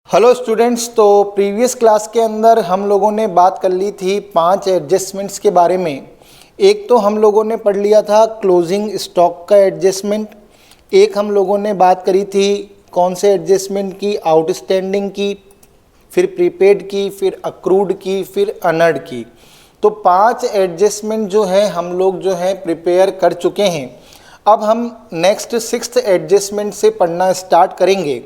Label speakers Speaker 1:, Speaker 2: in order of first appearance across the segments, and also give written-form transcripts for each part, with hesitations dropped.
Speaker 1: Hello students. तो previous class के अंदर हम लोगों ने बात कर ली थी 5 एडजस्टमेंट्स के बारे में। एक तो हम लोगों ने पढ़ लिया था क्लोजिंग स्टॉक का एडजस्टमेंट। एक हम लोगों ने बात करी थी कौन से एडजस्टमेंट की, आउटस्टैंडिंग की, फिर प्रीपेड की, फिर अक्रूड की, फिर अनर्ड की। तो 5 एडजस्टमेंट जो है हम लोग जो है प्रिपेयर कर चुके हैं। अब हम नेक्स्ट 6th एडजस्टमेंट से पढ़ना स्टार्ट करेंगे।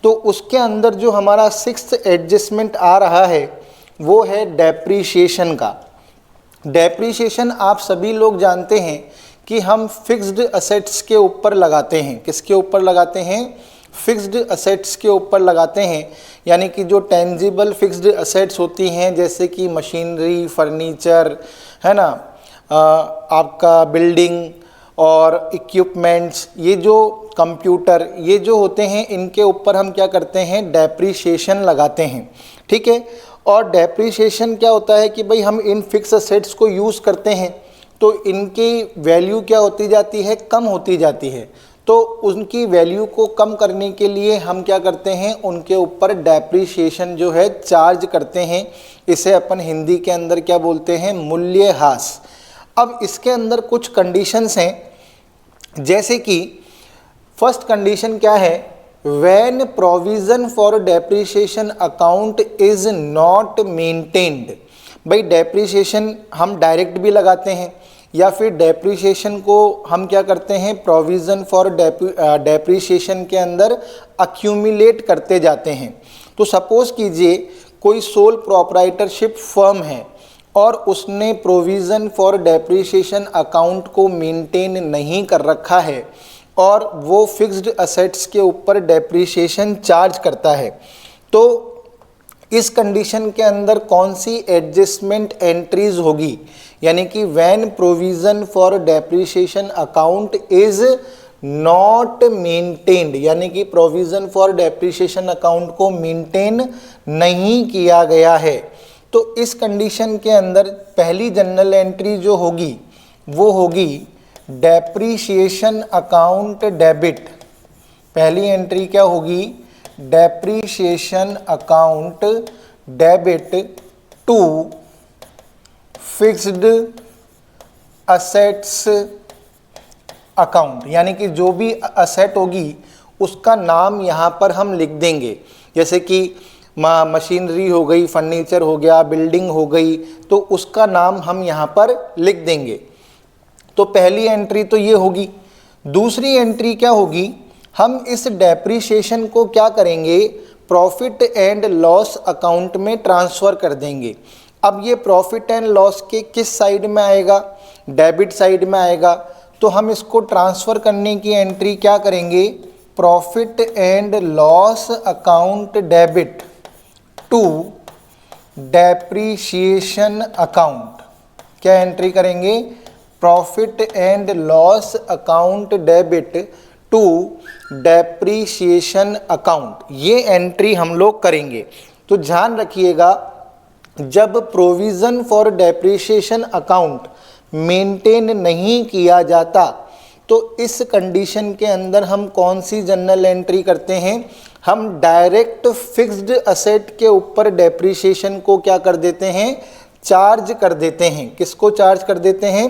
Speaker 1: तो उसके अंदर जो हमारा 6th एडजस्टमेंट आ रहा है वो है डेप्रीशिएशन का। डेप्रीशिएशन आप सभी लोग जानते हैं कि हम फिक्स्ड असेट्स के ऊपर लगाते हैं। किसके ऊपर लगाते हैं? फिक्स्ड असेट्स के ऊपर लगाते हैं। यानी कि जो टेंजिबल फिक्स्ड असेट्स होती हैं जैसे कि मशीनरी, फर्नीचर, है ना, आपका बिल्डिंग और इक्विपमेंट्स, ये जो कंप्यूटर, ये जो होते हैं इनके ऊपर हम क्या करते हैं? डेप्रीशिएशन लगाते हैं। ठीक है। और डेप्रीशिएशन क्या होता है कि भाई हम इन फिक्स असेट्स को यूज़ करते हैं तो इनकी वैल्यू क्या होती जाती है? कम होती जाती है। तो उनकी वैल्यू को कम करने के लिए हम क्या करते हैं? उनके ऊपर डेप्रीशिएशन जो है चार्ज करते हैं। इसे अपन हिंदी के अंदर क्या बोलते हैं? मूल्यह्रास। अब इसके अंदर कुछ कंडीशंस हैं, जैसे कि फर्स्ट कंडीशन क्या है? When provision for depreciation account is not maintained. भाई डेप्रीशिएशन हम डायरेक्ट भी लगाते हैं या फिर डेप्रीशिएशन को हम क्या करते हैं? प्रोविजन फॉर डेप्रीशिएशन के अंदर अक्यूमुलेट करते जाते हैं। तो सपोज कीजिए कोई सोल प्रोप्राइटरशिप फर्म है और उसने प्रोविज़न फॉर डेप्रीशिएशन अकाउंट को मेंटेन नहीं कर रखा है और वो फिक्स्ड असेट्स के ऊपर डेप्रीशिएशन चार्ज करता है। तो इस कंडीशन के अंदर कौन सी एडजस्टमेंट एंट्रीज होगी? यानी कि when provision for depreciation account is not maintained, यानी कि प्रोविज़न फॉर डेप्रीशिएशन अकाउंट को मेंटेन नहीं किया गया है। तो इस कंडीशन के अंदर पहली जनरल एंट्री जो होगी वो होगी डेप्रीशिएशन अकाउंट डेबिट। पहली एंट्री क्या होगी? Depreciation account debit to fixed assets account. यानी कि जो भी असेट होगी उसका नाम यहाँ पर हम लिख देंगे। जैसे कि मशीनरी हो गई, फर्नीचर हो गया, बिल्डिंग हो गई, तो उसका नाम हम यहाँ पर लिख देंगे। तो पहली एंट्री तो ये होगी। दूसरी एंट्री क्या होगी? हम इस डेप्रीशिएशन को क्या करेंगे? प्रॉफिट एंड लॉस अकाउंट में ट्रांसफ़र कर देंगे। अब ये प्रॉफिट एंड लॉस के किस साइड में आएगा? डेबिट साइड में आएगा। तो हम इसको ट्रांसफ़र करने की एंट्री क्या करेंगे? Profit and loss account debit to depreciation account. क्या एंट्री करेंगे? Profit and loss account debit to depreciation account, ये एंट्री हम लोग करेंगे। तो ध्यान रखिएगा, जब provision for depreciation account maintain नहीं किया जाता तो इस कंडीशन के अंदर हम कौन सी जनरल एंट्री करते हैं? हम डायरेक्ट फिक्स्ड असेट के ऊपर डेप्रीशिएशन को क्या कर देते हैं? चार्ज कर देते हैं। किसको चार्ज कर देते हैं?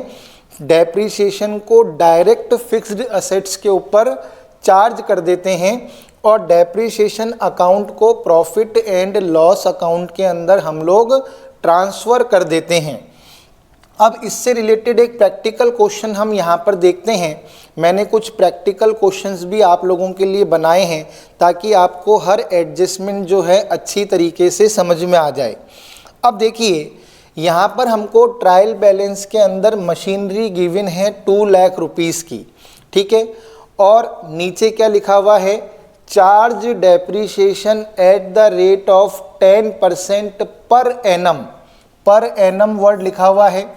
Speaker 1: डेप्रीशिएशन को डायरेक्ट फिक्स्ड असेट्स के ऊपर चार्ज कर देते हैं और डेप्रीशिएशन अकाउंट को प्रॉफिट एंड लॉस अकाउंट के अंदर हम लोग ट्रांसफ़र कर देते हैं। अब इससे रिलेटेड एक प्रैक्टिकल क्वेश्चन हम यहाँ पर देखते हैं। मैंने कुछ प्रैक्टिकल क्वेश्चंस भी आप लोगों के लिए बनाए हैं ताकि आपको हर एडजस्टमेंट जो है अच्छी तरीके से समझ में आ जाए। अब देखिए, यहाँ पर हमको ट्रायल बैलेंस के अंदर मशीनरी गिवन है 2 लाख रुपीज़ की। ठीक है। और नीचे क्या लिखा हुआ है? Charge depreciation at the rate of 10% per annum. Per annum word लिखा हुआ है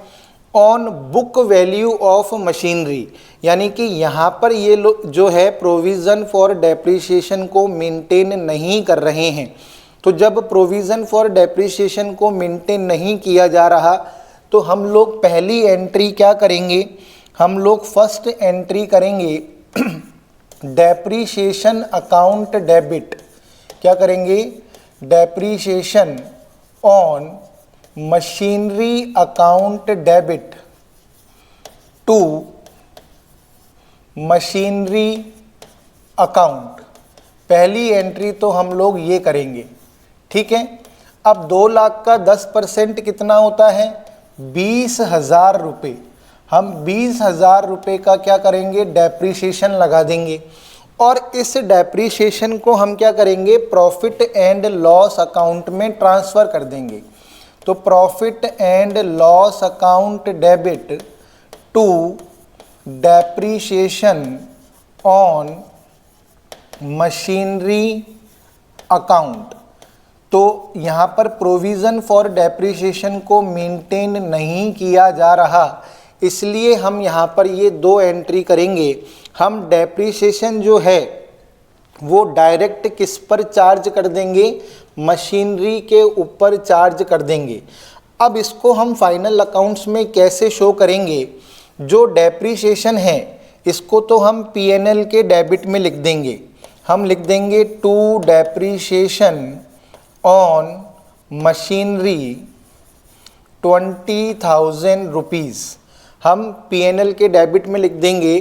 Speaker 1: on book value of machinery. यानी कि यहाँ पर ये जो है प्रोविज़न फॉर डेप्रीशिएशन को मेंटेन नहीं कर रहे हैं। तो जब प्रोविज़न फॉर डेप्रीशिएशन को मेंटेन नहीं किया जा रहा तो हम लोग पहली एंट्री क्या करेंगे? हम लोग फर्स्ट एंट्री करेंगे डेप्रीशिएशन अकाउंट डेबिट। क्या करेंगे? Depreciation on machinery account debit to machinery account. पहली एंट्री तो हम लोग ये करेंगे, ठीक है। अब 2 लाख का 10% कितना होता है? 20,000 रुपये। हम 20,000 रुपये का क्या करेंगे? डेप्रीशिएशन लगा देंगे और इस डेप्रीशिएशन को हम क्या करेंगे? प्रॉफिट एंड लॉस अकाउंट में ट्रांसफ़र कर देंगे। तो profit and loss account debit to depreciation on machinery account. तो यहाँ पर प्रोविज़न फॉर डेप्रीशिएशन को मेंटेन नहीं किया जा रहा, इसलिए हम यहाँ पर ये 2 एंट्री करेंगे। हम डेप्रीशिएशन जो है वो डायरेक्ट किस पर चार्ज कर देंगे? मशीनरी के ऊपर चार्ज कर देंगे। अब इसको हम फाइनल अकाउंट्स में कैसे शो करेंगे? जो डेप्रीशिएशन है इसको तो हम P&L के डेबिट में लिख देंगे। हम लिख देंगे to depreciation on machinery 20,000 rupees. हम P&L के डेबिट में लिख देंगे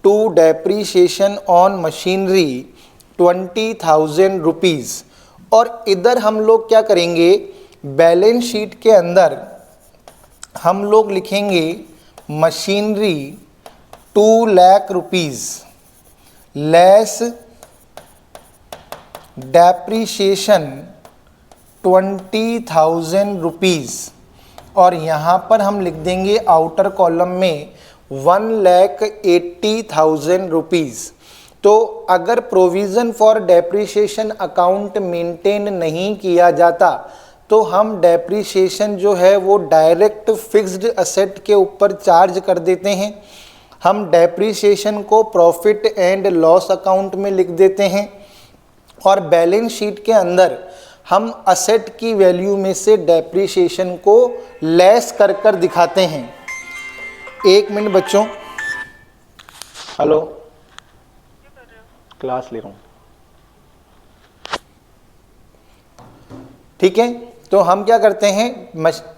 Speaker 1: to depreciation on machinery 20,000 rupees. और इधर हम लोग क्या करेंगे? बैलेंस शीट के अंदर हम लोग लिखेंगे machinery 2 lakh rupees less depreciation 20,000 rupees. और यहाँ पर हम लिख देंगे आउटर कॉलम में 1,80,000 रुपीज़। तो अगर provision for depreciation account maintain नहीं किया जाता तो हम डेप्रीशिएशन जो है वो डायरेक्ट फिक्स्ड असेट के ऊपर चार्ज कर देते हैं। हम डेप्रीशिएशन को प्रॉफिट एंड लॉस अकाउंट में लिख देते हैं और बैलेंस शीट के अंदर हम असेट की वैल्यू में से डेप्रीशिएशन को लेस कर कर दिखाते हैं। 1 मिनट बच्चों, हेलो, क्लास ले रहा हूँ, ठीक है। तो हम क्या करते हैं?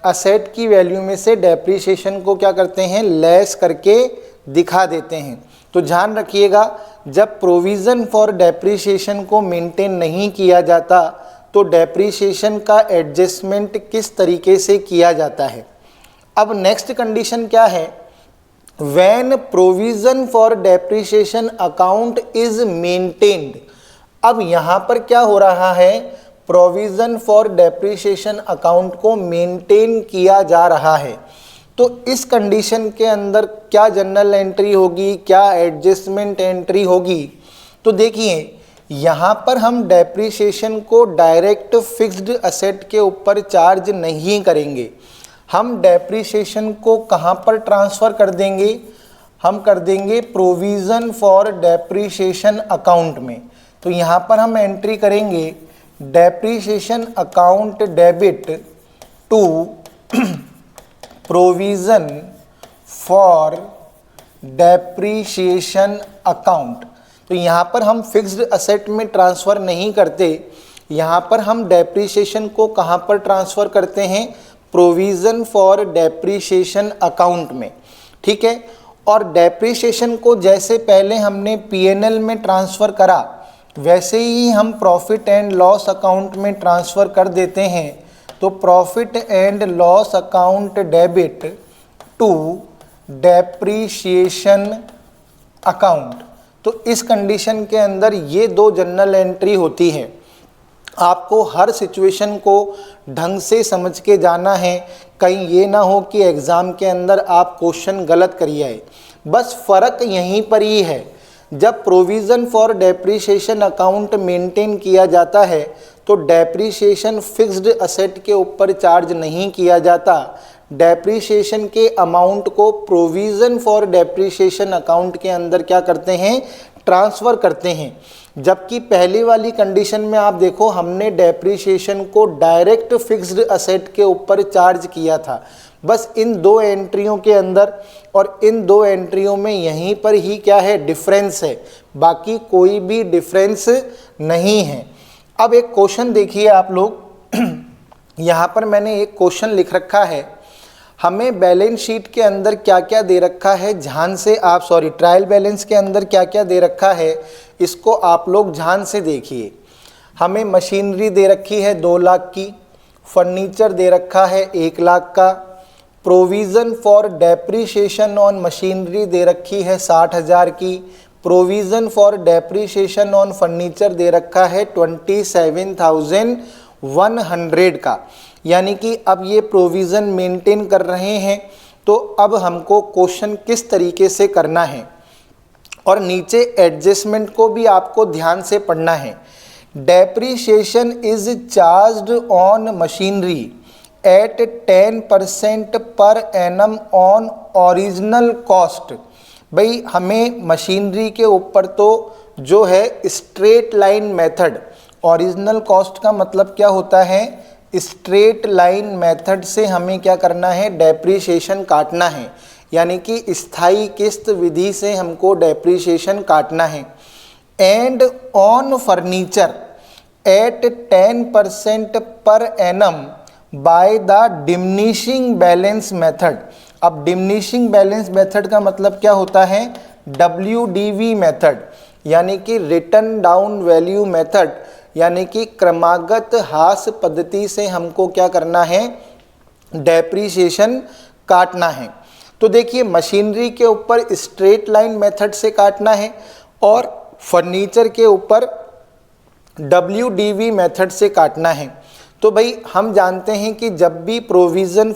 Speaker 1: असेट की वैल्यू में से डेप्रीशिएशन को क्या करते हैं? लेस करके दिखा देते हैं। तो ध्यान रखिएगा, जब प्रोविज़न फॉर डेप्रीशिएशन को मेंटेन नहीं किया जाता तो डेप्रीशिएशन का एडजस्टमेंट किस तरीके से किया जाता है। अब नेक्स्ट कंडीशन क्या है? When provision for depreciation account is maintained. अब यहाँ पर क्या हो रहा है? प्रोविज़न फॉर डेप्रीशिएशन अकाउंट को मेंटेन किया जा रहा है। तो इस कंडीशन के अंदर क्या जनरल एंट्री होगी, क्या एडजस्टमेंट एंट्री होगी? तो देखिए, यहाँ पर हम डेप्रीशिएशन को डायरेक्ट फिक्स्ड असेट के ऊपर चार्ज नहीं करेंगे। हम डेप्रीशिएशन को कहाँ पर ट्रांसफ़र कर देंगे? हम कर देंगे प्रोविज़न फॉर डेप्रीशिएशन अकाउंट में। तो यहाँ पर हम एंट्री करेंगे depreciation account debit to provision for depreciation account. तो यहाँ पर हम फिक्स्ड असेट में ट्रांसफ़र नहीं करते, यहाँ पर हम डेप्रीशिएशन को कहाँ पर ट्रांसफ़र करते हैं? प्रोविज़न फॉर डेप्रीशिएशन अकाउंट में, ठीक है। और डेप्रीशिएशन को जैसे पहले हमने P&L में ट्रांसफ़र करा वैसे ही हम प्रॉफिट एंड लॉस अकाउंट में ट्रांसफ़र कर देते हैं। तो profit and loss account debit to depreciation account. तो इस कंडीशन के अंदर ये 2 जनरल एंट्री होती है। आपको हर सिचुएशन को ढंग से समझ के जाना है, कहीं ये ना हो कि एग्ज़ाम के अंदर आप क्वेश्चन गलत करिए आए। बस फ़र्क यहीं पर ही है, जब provision for depreciation account maintain किया जाता है तो डेप्रीशिएशन फिक्स्ड असेट के ऊपर चार्ज नहीं किया जाता। डेप्रीशिएशन के अमाउंट को प्रोविज़न फॉर डेप्रीशिएशन अकाउंट के अंदर क्या करते हैं? ट्रांसफ़र करते हैं। जबकि पहली वाली कंडीशन में आप देखो, हमने डेप्रीशिएशन को डायरेक्ट फिक्स्ड असेट के ऊपर चार्ज किया था। बस इन 2 एंट्रियों के अंदर और इन 2 एंट्रियों में यहीं पर ही क्या है? डिफरेंस है, बाकी कोई भी डिफरेंस नहीं है। अब एक क्वेश्चन देखिए आप लोग, यहाँ पर मैंने एक क्वेश्चन लिख रखा है, हमें बैलेंस शीट के अंदर क्या क्या दे रखा है ध्यान से आप, सॉरी ट्रायल बैलेंस के अंदर क्या क्या दे रखा है इसको आप लोग ध्यान से देखिए। हमें मशीनरी दे रखी है 2 लाख की, फर्नीचर दे रखा है 1 लाख का, provision for depreciation on machinery दे रखी है 60,000 की, provision for depreciation on furniture दे रखा है 27,100 का। यानी कि अब ये प्रोविज़न मेंटेन कर रहे हैं। तो अब हमको क्वेश्चन किस तरीके से करना है, और नीचे एडजस्टमेंट को भी आपको ध्यान से पढ़ना है। Depreciation is charged on machinery at 10% per annum on original cost. भाई हमें मशीनरी के ऊपर तो जो है straight line method, original cost का मतलब क्या होता है, स्ट्रेट लाइन मेथड से हमें क्या करना है, डेप्रीशिएशन काटना है। यानी कि स्थायी किस्त विधि से हमको डेप्रीशिएशन काटना है। And on furniture at 10% per annum by the diminishing balance method. अब डिमिनिशिंग बैलेंस मेथड का मतलब क्या होता है, WDV मेथड, यानी कि रिटर्न डाउन वैल्यू मेथड, यानी कि क्रमागत ह्रास पद्धति से हमको क्या करना है, डेप्रीशिएशन काटना है। तो देखिए मशीनरी के ऊपर स्ट्रेट लाइन मेथड से काटना है और फर्नीचर के ऊपर WDV मेथड से काटना है। तो भाई हम जानते हैं कि जब भी provision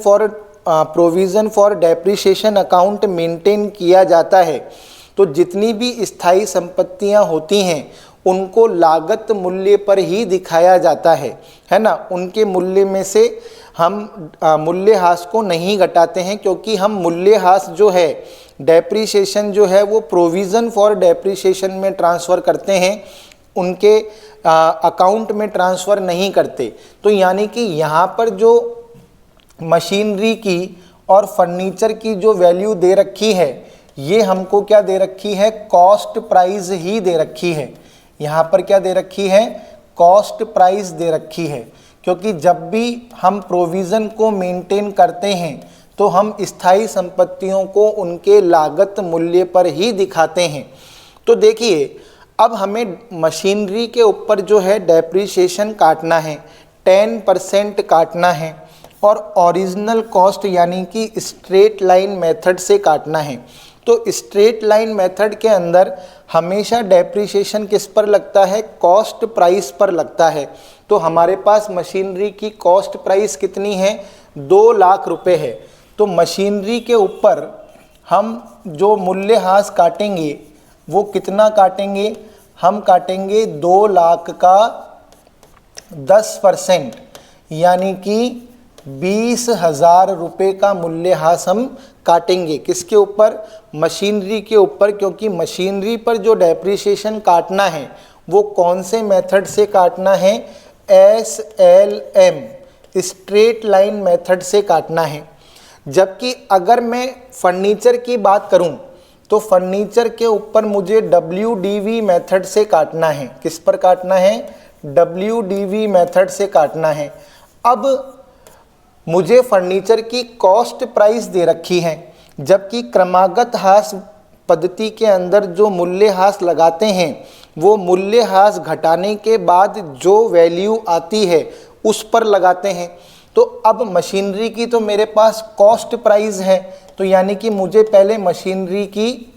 Speaker 1: for depreciation account maintain किया जाता है तो जितनी भी स्थायी संपत्तियां होती हैं उनको लागत मूल्य पर ही दिखाया जाता है ना। उनके मूल्य में से हम मूल्यह्रास को नहीं घटाते हैं, क्योंकि हम मूल्यह्रास जो है, डेप्रीशिएशन जो है वो प्रोविज़न फॉर डेप्रीशिएशन में ट्रांसफ़र करते हैं, उनके अकाउंट में ट्रांसफ़र नहीं करते। तो यानी कि यहाँ पर जो मशीनरी की और फर्नीचर की जो वैल्यू दे रखी है, ये हमको क्या दे रखी है, कॉस्ट प्राइस ही दे रखी है। यहाँ पर क्या दे रखी है, कॉस्ट प्राइस दे रखी है। क्योंकि जब भी हम प्रोविज़न को मेंटेन करते हैं तो हम स्थायी संपत्तियों को उनके लागत मूल्य पर ही दिखाते हैं। तो देखिए अब हमें मशीनरी के ऊपर जो है डेप्रीशिएशन काटना है, 10% काटना है, और ओरिजिनल कॉस्ट यानी कि स्ट्रेट लाइन मेथड से काटना है। तो स्ट्रेट लाइन मेथड के अंदर हमेशा डेप्रीशिएशन किस पर लगता है, कॉस्ट प्राइस पर लगता है। तो हमारे पास मशीनरी की कॉस्ट प्राइस कितनी है, 2 लाख रुपए है। तो मशीनरी के ऊपर हम जो मूल्यह्रास काटेंगे वो कितना काटेंगे, हम काटेंगे 2 लाख का 10%, यानी कि 20,000 रुपये का मूल्यह्रास हम काटेंगे। किसके ऊपर, मशीनरी के ऊपर, क्योंकि मशीनरी पर जो डेप्रीशिएशन काटना है वो कौन से मेथड से काटना है, SLM स्ट्रेट लाइन मेथड से काटना है। जबकि अगर मैं फर्नीचर की बात करूं तो फर्नीचर के ऊपर मुझे WDV मेथड से काटना है। किस पर काटना है, WDV मेथड से काटना है। अब मुझे फर्नीचर की कॉस्ट प्राइस दे रखी है, जबकि क्रमागत ह्रास पद्धति के अंदर जो मूल्यह्रास लगाते हैं वो मूल्यह्रास घटाने के बाद जो वैल्यू आती है उस पर लगाते हैं। तो अब मशीनरी की तो मेरे पास कॉस्ट प्राइस है, तो यानी कि मुझे पहले मशीनरी की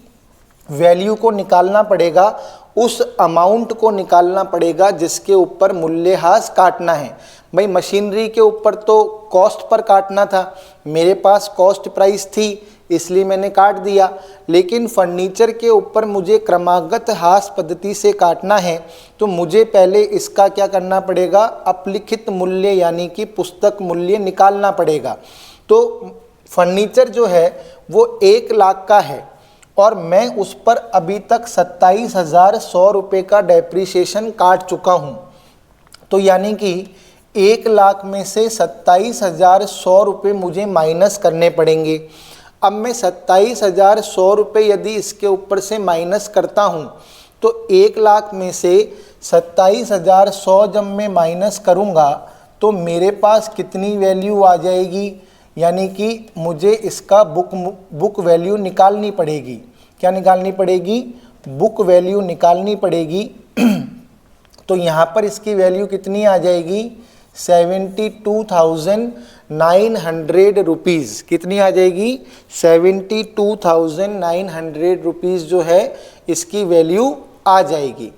Speaker 1: वैल्यू को निकालना पड़ेगा, उस अमाउंट को निकालना पड़ेगा जिसके ऊपर मूल्यह्रास काटना है। भाई मशीनरी के ऊपर तो कॉस्ट पर काटना था, मेरे पास कॉस्ट प्राइस थी इसलिए मैंने काट दिया। लेकिन फर्नीचर के ऊपर मुझे क्रमागत ह्रास पद्धति से काटना है, तो मुझे पहले इसका क्या करना पड़ेगा, अपलिखित मूल्य यानी कि पुस्तक मूल्य निकालना पड़ेगा। तो फर्नीचर जो है वो 1 लाख का है और मैं उस पर अभी तक 27,100 रुपये का डेप्रीशिएशन काट चुका हूँ। तो यानी कि 1 लाख में से 27,100 रुपये मुझे माइनस करने पड़ेंगे। अब मैं 27,100 रुपये यदि इसके ऊपर से माइनस करता हूँ तो 1 लाख में से 27,100 जब मैं माइनस करूँगा तो मेरे पास कितनी वैल्यू आ जाएगी, यानी कि मुझे इसका बुक वैल्यू निकालनी पड़ेगी। क्या निकालनी पड़ेगी? बुक वैल्यू निकालनी पड़ेगी। तो यहाँ पर इसकी वैल्यू कितनी आ जाएगी? 72,900 रुपीज़। कितनी आ जाएगी? 72,900 रुपीज़ जो है इसकी वैल्यू आ जाएगी।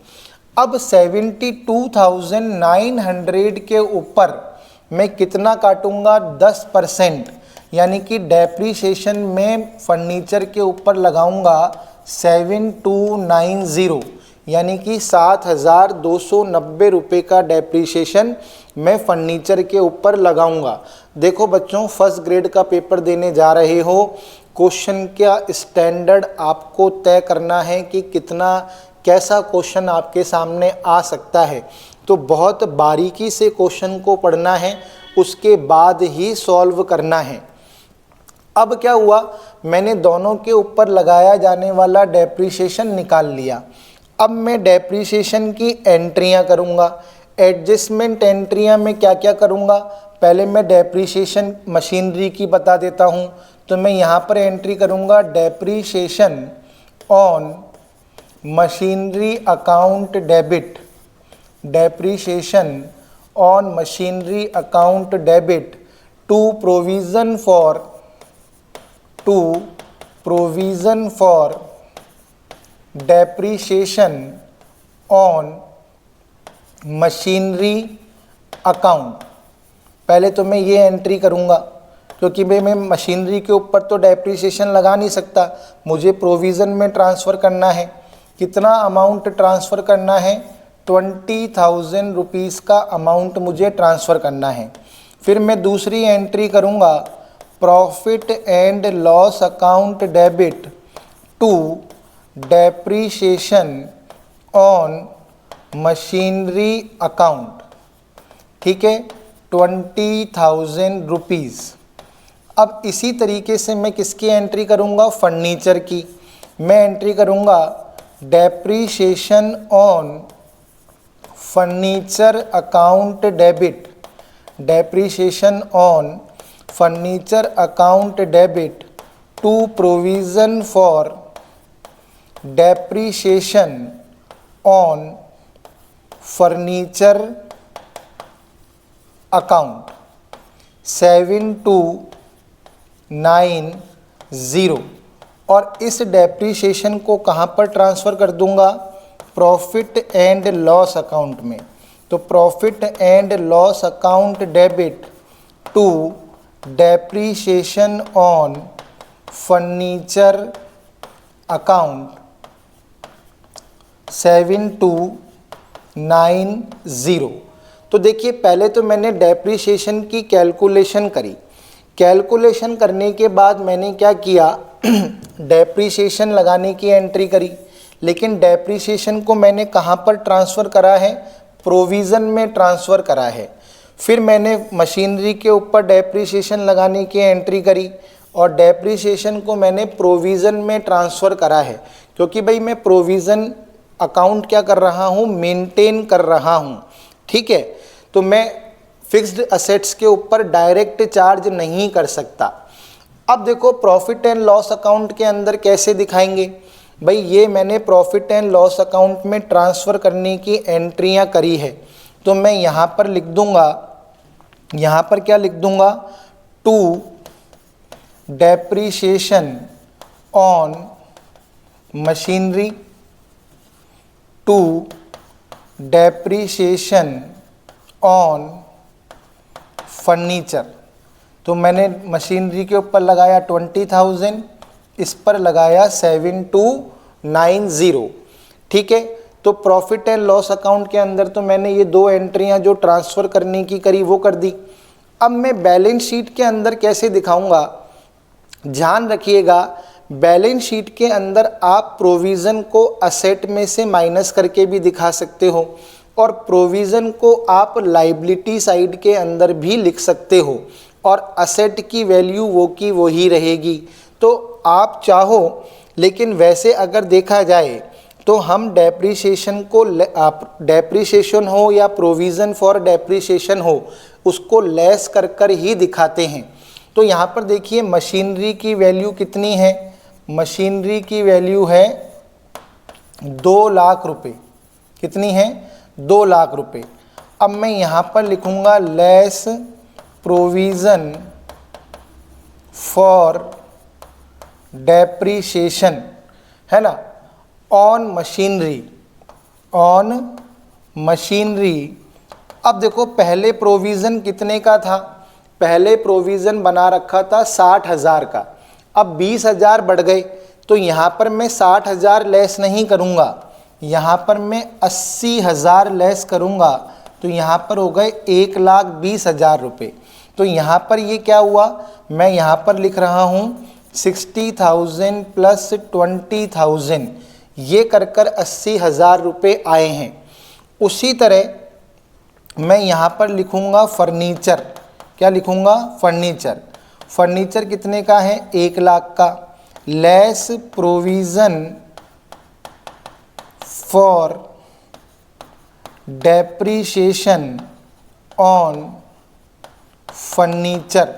Speaker 1: अब 72,900 के ऊपर मैं कितना काटूंगा? 10%, यानी कि डेप्रीशिएशन में फर्नीचर के ऊपर लगाऊंगा 7290, यानी कि 7,290 रुपये का डेप्रीशिएशन मैं फर्नीचर के ऊपर लगाऊंगा। देखो बच्चों, फर्स्ट ग्रेड का पेपर देने जा रहे हो, क्वेश्चन का स्टैंडर्ड आपको तय करना है कि कैसा क्वेश्चन आपके सामने आ सकता है। तो बहुत बारीकी से क्वेश्चन को पढ़ना है, उसके बाद ही सॉल्व करना है। अब क्या हुआ, मैंने दोनों के ऊपर लगाया जाने वाला डेप्रीशिएशन निकाल लिया। अब मैं डेप्रीशिएशन की एंट्रियां करूंगा। एडजस्टमेंट एंट्रियां में क्या क्या करूंगा? पहले मैं डेप्रीशिएशन मशीनरी की बता देता हूं। तो मैं यहाँ पर एंट्री करूंगा depreciation on machinery account debit, depreciation on machinery account debit to provision for depreciation on machinery account. पहले तो मैं ये एंट्री करूँगा, क्योंकि मैं मशीनरी के ऊपर तो डेप्रीशिएशन लगा नहीं सकता, मुझे प्रोविज़न में ट्रांसफ़र करना है। कितना अमाउंट ट्रांसफ़र करना है? 20,000 रुपीज़ का अमाउंट मुझे ट्रांसफ़र करना है। फिर मैं दूसरी एंट्री करूँगा profit and loss account debit to depreciation on machinery account. ठीक है, 20,000 रुपीज़। अब इसी तरीके से मैं किसकी एंट्री करूँगा? फर्नीचर की। मैं एंट्री करूँगा depreciation on furniture account debit, depreciation on furniture account debit to provision for depreciation on furniture account 7290। और इस डेप्रीशिएशन को कहाँ पर ट्रांसफ़र कर दूंगा? प्रॉफिट एंड लॉस अकाउंट में। तो profit and loss account debit to depreciation on furniture account 7290। तो देखिए, पहले तो मैंने डेप्रीशिएशन की कैलकुलेशन करी। कैलकुलेशन करने के बाद मैंने क्या किया, डेप्रीशिएशन लगाने की एंट्री करी। लेकिन डेप्रीशिएशन को मैंने कहाँ पर ट्रांसफ़र करा है? प्रोविज़न में ट्रांसफ़र करा है। फिर मैंने मशीनरी के ऊपर डेप्रीशिएशन लगाने की एंट्री करी और डेप्रीशिएशन को मैंने प्रोविज़न में ट्रांसफ़र करा है, क्योंकि भाई मैं प्रोविज़न अकाउंट क्या कर रहा हूँ? मेंटेन कर रहा हूँ। ठीक है, तो मैं फिक्स्ड असेट्स के ऊपर डायरेक्ट चार्ज नहीं कर सकता। अब देखो, प्रॉफिट एंड लॉस अकाउंट के अंदर कैसे दिखाएंगे? भाई ये मैंने प्रॉफिट एंड लॉस अकाउंट में ट्रांसफ़र करने की एंट्रियां करी है। तो मैं यहाँ पर लिख दूँगा, यहाँ पर क्या लिख दूँगा? To depreciation on machinery, to depreciation on furniture. तो मैंने मशीनरी के ऊपर लगाया 20,000, इस पर लगाया 7290। ठीक है, तो प्रॉफिट एंड लॉस अकाउंट के अंदर तो मैंने ये दो एंट्रियां जो ट्रांसफ़र करने की करी वो कर दी। अब मैं बैलेंस शीट के अंदर कैसे दिखाऊंगा? ध्यान रखिएगा, बैलेंस शीट के अंदर आप प्रोविज़न को असेट में से माइनस करके भी दिखा सकते हो और प्रोविज़न को आप लाइबिलिटी साइड के अंदर भी लिख सकते हो और असेट की वैल्यू वो की वही रहेगी। तो आप चाहो, लेकिन वैसे अगर देखा जाए तो हम डेप्रीशिएशन को डेप्रीशिएशन हो या प्रोविज़न फॉर डेप्रीशिएशन हो उसको लेस कर कर ही दिखाते हैं। तो यहाँ पर देखिए मशीनरी की वैल्यू कितनी है, मशीनरी की वैल्यू है 2 लाख रुपए। कितनी है? 2 लाख रुपए। अब मैं यहाँ पर लिखूँगा लेस प्रोविज़न फॉर डेप्रीशिएशन, है ना, ऑन मशीनरी, ऑन मशीनरी। अब देखो पहले प्रोविज़न कितने का था, पहले प्रोविज़न बना रखा था 60,000 का, अब 20,000 बढ़ गए, तो यहाँ पर मैं 60,000 लेस नहीं करूँगा, यहाँ पर मैं 80,000 लेस करूँगा, तो यहाँ पर हो गए 1,20,000 रुपये। तो यहाँ पर ये क्या हुआ, मैं यहाँ पर लिख रहा हूँ 60,000 प्लस 20,000, ये कर कर 80,000 रुपये आए हैं। उसी तरह मैं यहाँ पर लिखूँगा फर्नीचर, क्या लिखूँगा? फर्नीचर। फर्नीचर कितने का है? 1 लाख का। Less provision for depreciation on furniture.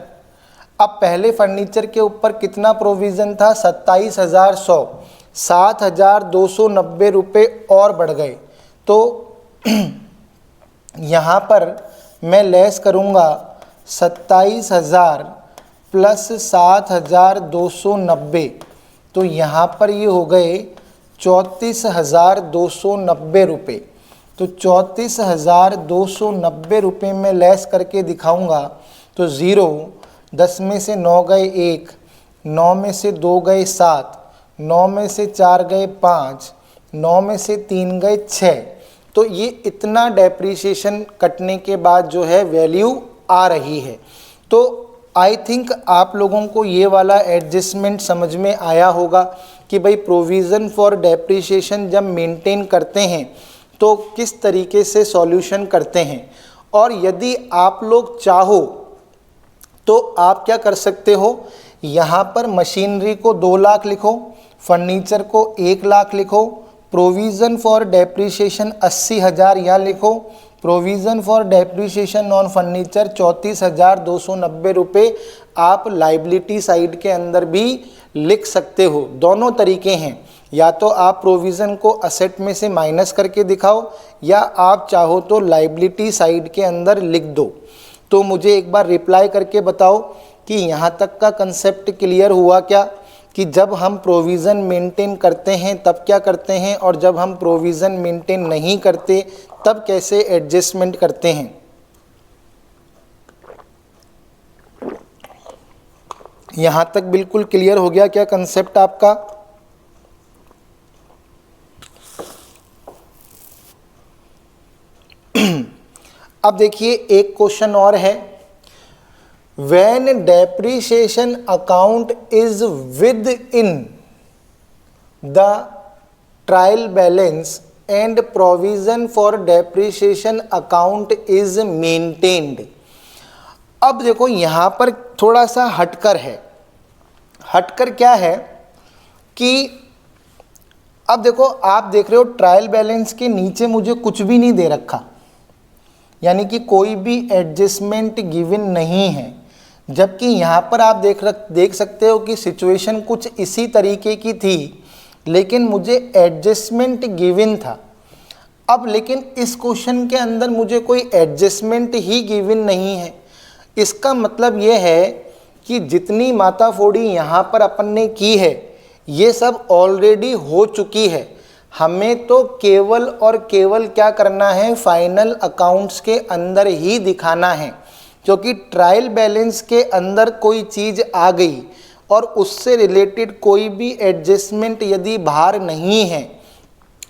Speaker 1: अब पहले फर्नीचर के ऊपर कितना प्रोविज़न था? 27,100, 7,290 रुपये और बढ़ गए। तो यहाँ पर मैं लेस करूँगा 27,000 प्लस 7,290, तो यहाँ पर ये हो गए 34,290 रुपये। तो 34,290 रुपये में लेस करके दिखाऊंगा, तो 0, 10 में से 9 गए 1, 9 में से 2 गए 7, 9 में से 4 गए 5, 9 में से 3 गए 6। तो ये इतना डेप्रीशिएशन कटने के बाद जो है वैल्यू आ रही है। तो आई थिंक आप लोगों को ये वाला एडजस्टमेंट समझ में आया होगा कि भाई प्रोविज़न फॉर डेप्रीशिएशन जब मेंटेन करते हैं तो किस तरीके से सॉल्यूशन करते हैं। और यदि आप लोग चाहो तो आप क्या कर सकते हो, यहाँ पर मशीनरी को 2 लाख लिखो, फर्नीचर को 1 लाख लिखो, प्रोविज़न फॉर डेप्रीशिएशन 80,000 यहाँ लिखो, provision for depreciation on furniture 34,290 रुपये आप लाइबिलिटी साइड के अंदर भी लिख सकते हो। दोनों तरीके हैं, या तो आप प्रोविज़न को असेट में से माइनस करके दिखाओ या आप चाहो तो लाइबिलिटी साइड के अंदर लिख दो। तो मुझे एक बार रिप्लाई करके बताओ कि यहाँ तक का कंसेप्ट क्लियर हुआ क्या, कि जब हम प्रोविज़न मेंटेन करते हैं तब क्या करते हैं और जब हम प्रोविज़न मेंटेन नहीं करते तब कैसे एडजस्टमेंट करते हैं। यहाँ तक बिल्कुल क्लियर हो गया क्या कंसेप्ट आपका? अब देखिए एक क्वेश्चन और है, when depreciation account is within the trial balance and provision for depreciation account is maintained। अब देखो यहाँ पर थोड़ा सा हटकर है। हटकर क्या है कि अब देखो आप देख रहे हो ट्रायल बैलेंस के नीचे मुझे कुछ भी नहीं दे रखा, यानी कि कोई भी एडजस्टमेंट गिवन नहीं है। जबकि यहाँ पर आप देख सकते हो कि सिचुएशन कुछ इसी तरीके की थी, लेकिन मुझे एडजस्टमेंट गिवन था। अब लेकिन इस क्वेश्चन के अंदर मुझे कोई एडजस्टमेंट ही गिवन नहीं है। इसका मतलब ये है कि जितनी माताफोड़ी यहाँ पर अपन ने की है ये सब ऑलरेडी हो चुकी है। हमें तो केवल और केवल क्या करना है, फाइनल अकाउंट्स के अंदर ही दिखाना है। क्योंकि ट्रायल बैलेंस के अंदर कोई चीज़ आ गई और उससे रिलेटेड कोई भी एडजस्टमेंट यदि बाहर नहीं है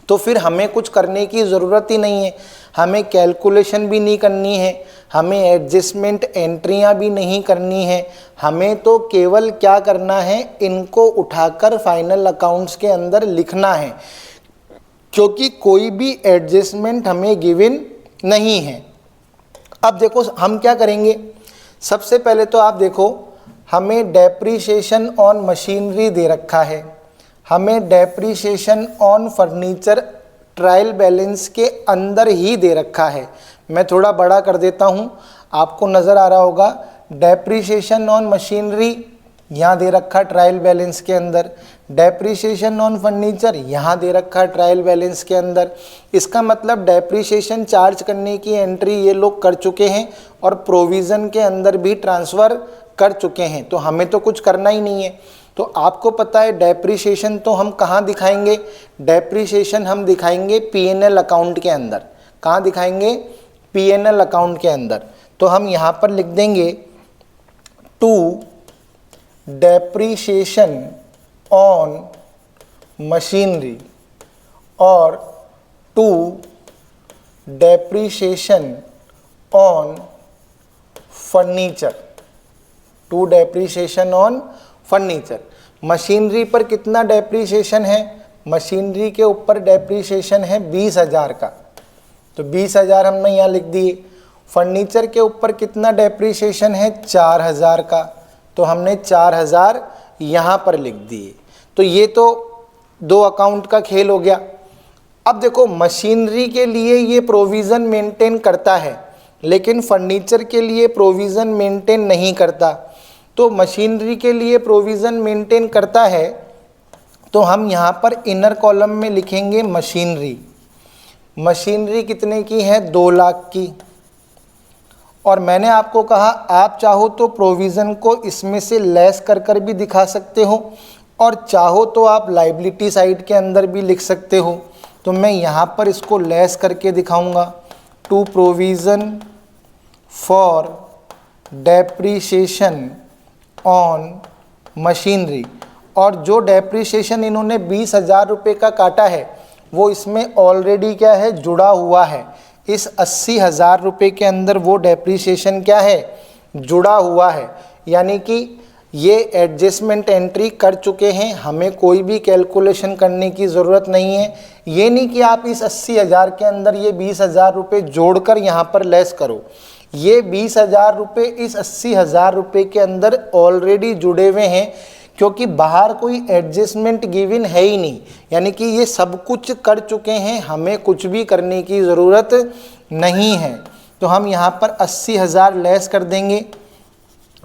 Speaker 1: तो फिर हमें कुछ करने की ज़रूरत ही नहीं है। हमें कैलकुलेशन भी नहीं करनी है, हमें एडजस्टमेंट एंट्रियां भी नहीं करनी है। हमें तो केवल क्या करना है, इनको उठाकर फाइनल अकाउंट्स के अंदर लिखना है, क्योंकि कोई भी एडजस्टमेंट हमें गिवन नहीं है। अब देखो हम क्या करेंगे, सबसे पहले तो आप देखो हमें डेप्रीशिएशन ऑन मशीनरी दे रखा है, हमें depreciation on furniture trial balance के अंदर ही दे रखा है। मैं थोड़ा बड़ा कर देता हूँ, आपको नज़र आ रहा होगा। डेप्रीशिएशन ऑन मशीनरी यहाँ दे रखा ट्रायल बैलेंस के अंदर, डेप्रीशिएशन ऑन फर्नीचर यहाँ दे रखा ट्रायल बैलेंस के अंदर। इसका मतलब डेप्रीशिएशन चार्ज करने की एंट्री ये लोग कर चुके हैं और प्रोविज़न के अंदर भी ट्रांसफ़र कर चुके हैं, तो हमें तो कुछ करना ही नहीं है। तो आपको पता है डेप्रीशिएशन तो हम कहाँ दिखाएंगे, डेप्रीशिएशन हम दिखाएंगे पीएनएल अकाउंट के अंदर। कहाँ दिखाएंगे, पीएनएल अकाउंट के अंदर। तो हम यहाँ पर लिख देंगे टू डेप्रीशिएशन ऑन मशीनरी और to depreciation on furniture, to depreciation on furniture. Machinery पर कितना डेप्रीशिएशन है, मशीनरी के ऊपर डेप्रीशिएशन है 20,000 का, तो 20,000 हमने यहाँ लिख दिए। फर्नीचर के ऊपर कितना डेप्रीशिएशन है, 4,000 का, तो हमने 4,000 यहाँ पर लिख दिए। तो ये तो दो अकाउंट का खेल हो गया। अब देखो मशीनरी के लिए ये प्रोविज़न मेंटेन करता है, लेकिन फर्नीचर के लिए प्रोविज़न मेंटेन नहीं करता। तो मशीनरी के लिए प्रोविज़न मेंटेन करता है, तो हम यहाँ पर इनर कॉलम में लिखेंगे मशीनरी। मशीनरी कितने की है, 2 लाख की। और मैंने आपको कहा आप चाहो तो प्रोविज़न को इसमें से लेस कर कर भी दिखा सकते हो, और चाहो तो आप लाइबिलिटी साइड के अंदर भी लिख सकते हो। तो मैं यहाँ पर इसको लेस करके दिखाऊंगा, to provision for depreciation on machinery. और जो डेप्रीशिएशन इन्होंने 20,000 रुपये का काटा है वो इसमें ऑलरेडी क्या है, जुड़ा हुआ है। इस 80,000 रुपये के अंदर वो डेप्रीशिएशन क्या है, जुड़ा हुआ है। यानी कि ये एडजस्टमेंट एंट्री कर चुके हैं, हमें कोई भी कैलकुलेशन करने की ज़रूरत नहीं है। ये नहीं कि आप इस 80,000 के अंदर ये 20,000 रुपये जोड़कर यहाँ पर लेस करो। ये 20,000 रुपये इस 80,000 रुपये के अंदर ऑलरेडी जुड़े हुए हैं, क्योंकि बाहर कोई एडजस्टमेंट गिवन है ही नहीं। यानी कि ये सब कुछ कर चुके हैं, हमें कुछ भी करने की ज़रूरत नहीं है। तो हम यहाँ पर 80,000 लेस कर देंगे।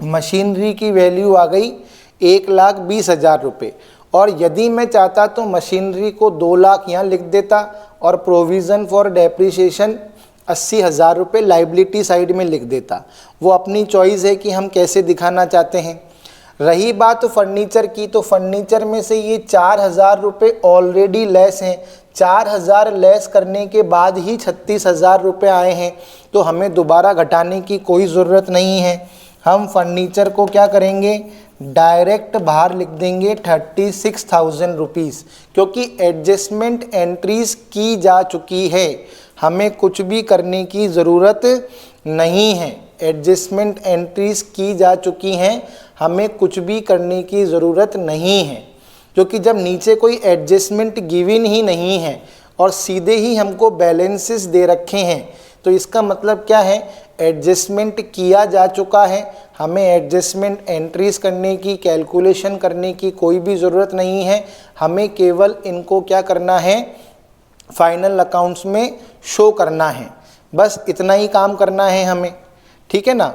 Speaker 1: मशीनरी की वैल्यू आ गई 1,20,000 रुपये। और यदि मैं चाहता तो मशीनरी को 2 लाख यहाँ लिख देता और प्रोविज़न फॉर डेप्रीशिएशन 80,000 रुपये लाइबिलिटी साइड में लिख देता। वो अपनी चॉइस है कि हम कैसे दिखाना चाहते हैं। रही बात फर्नीचर की, तो फर्नीचर में से ये 4,000 रुपये ऑलरेडी लेस हैं। 4,000 लेस करने के बाद ही 36,000 रुपये आए हैं, तो हमें दोबारा घटाने की कोई ज़रूरत नहीं है। हम फर्नीचर को क्या करेंगे, डायरेक्ट बाहर लिख देंगे 36,000 रुपीज़, क्योंकि एडजस्टमेंट एंट्रीज की जा चुकी है, हमें कुछ भी करने की ज़रूरत नहीं है। एडजस्टमेंट एंट्रीज की जा चुकी हैं, हमें कुछ भी करने की ज़रूरत नहीं है। क्योंकि जब नीचे कोई एडजस्टमेंट गिवन ही नहीं है और सीधे ही हमको बैलेंसेस दे रखे हैं, तो इसका मतलब क्या है, एडजस्टमेंट किया जा चुका है। हमें एडजस्टमेंट एंट्रीज करने की, कैलकुलेशन करने की कोई भी ज़रूरत नहीं है। हमें केवल इनको क्या करना है, फाइनल अकाउंट्स में शो करना है। बस इतना ही काम करना है हमें, ठीक है ना।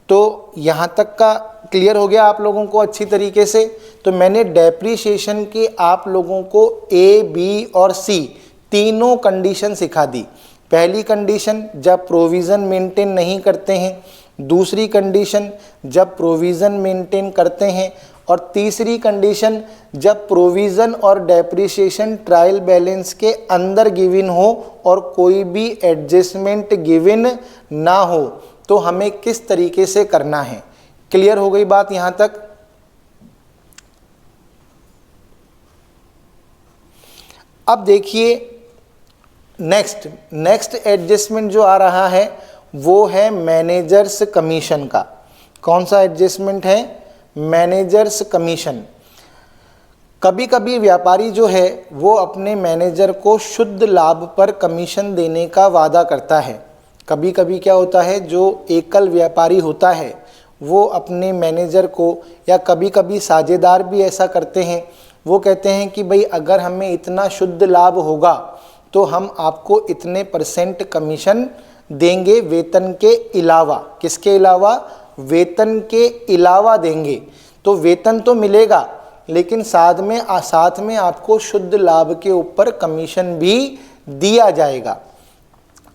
Speaker 1: तो यहाँ तक का क्लियर हो गया आप लोगों को अच्छी तरीके से। तो मैंने डेप्रीशिएशन की आप लोगों को ए, बी और सी तीनों कंडीशन सिखा दी। पहली कंडीशन जब प्रोविज़न मेंटेन नहीं करते हैं, दूसरी कंडीशन जब प्रोविज़न मेंटेन करते हैं, और तीसरी कंडीशन जब प्रोविज़न और डेप्रीशिएशन ट्रायल बैलेंस के अंदर गिवन हो और कोई भी एडजस्टमेंट गिवन ना हो, तो हमें किस तरीके से करना है। क्लियर हो गई बात यहाँ तक। अब देखिए नेक्स्ट एडजस्टमेंट जो आ रहा है वो है मैनेजर्स कमीशन का। कौन सा एडजस्टमेंट है, मैनेजर्स कमीशन। कभी कभी व्यापारी जो है वो अपने मैनेजर को शुद्ध लाभ पर कमीशन देने का वादा करता है। कभी कभी क्या होता है, जो एकल व्यापारी होता है वो अपने मैनेजर को, या कभी कभी साझेदार भी ऐसा करते हैं, वो कहते हैं कि भाई अगर हमें इतना शुद्ध लाभ होगा तो हम आपको इतने % कमीशन देंगे वेतन के अलावा। किसके अलावा? वेतन के अलावा देंगे। तो वेतन तो मिलेगा लेकिन साथ में आपको शुद्ध लाभ के ऊपर कमीशन भी दिया जाएगा।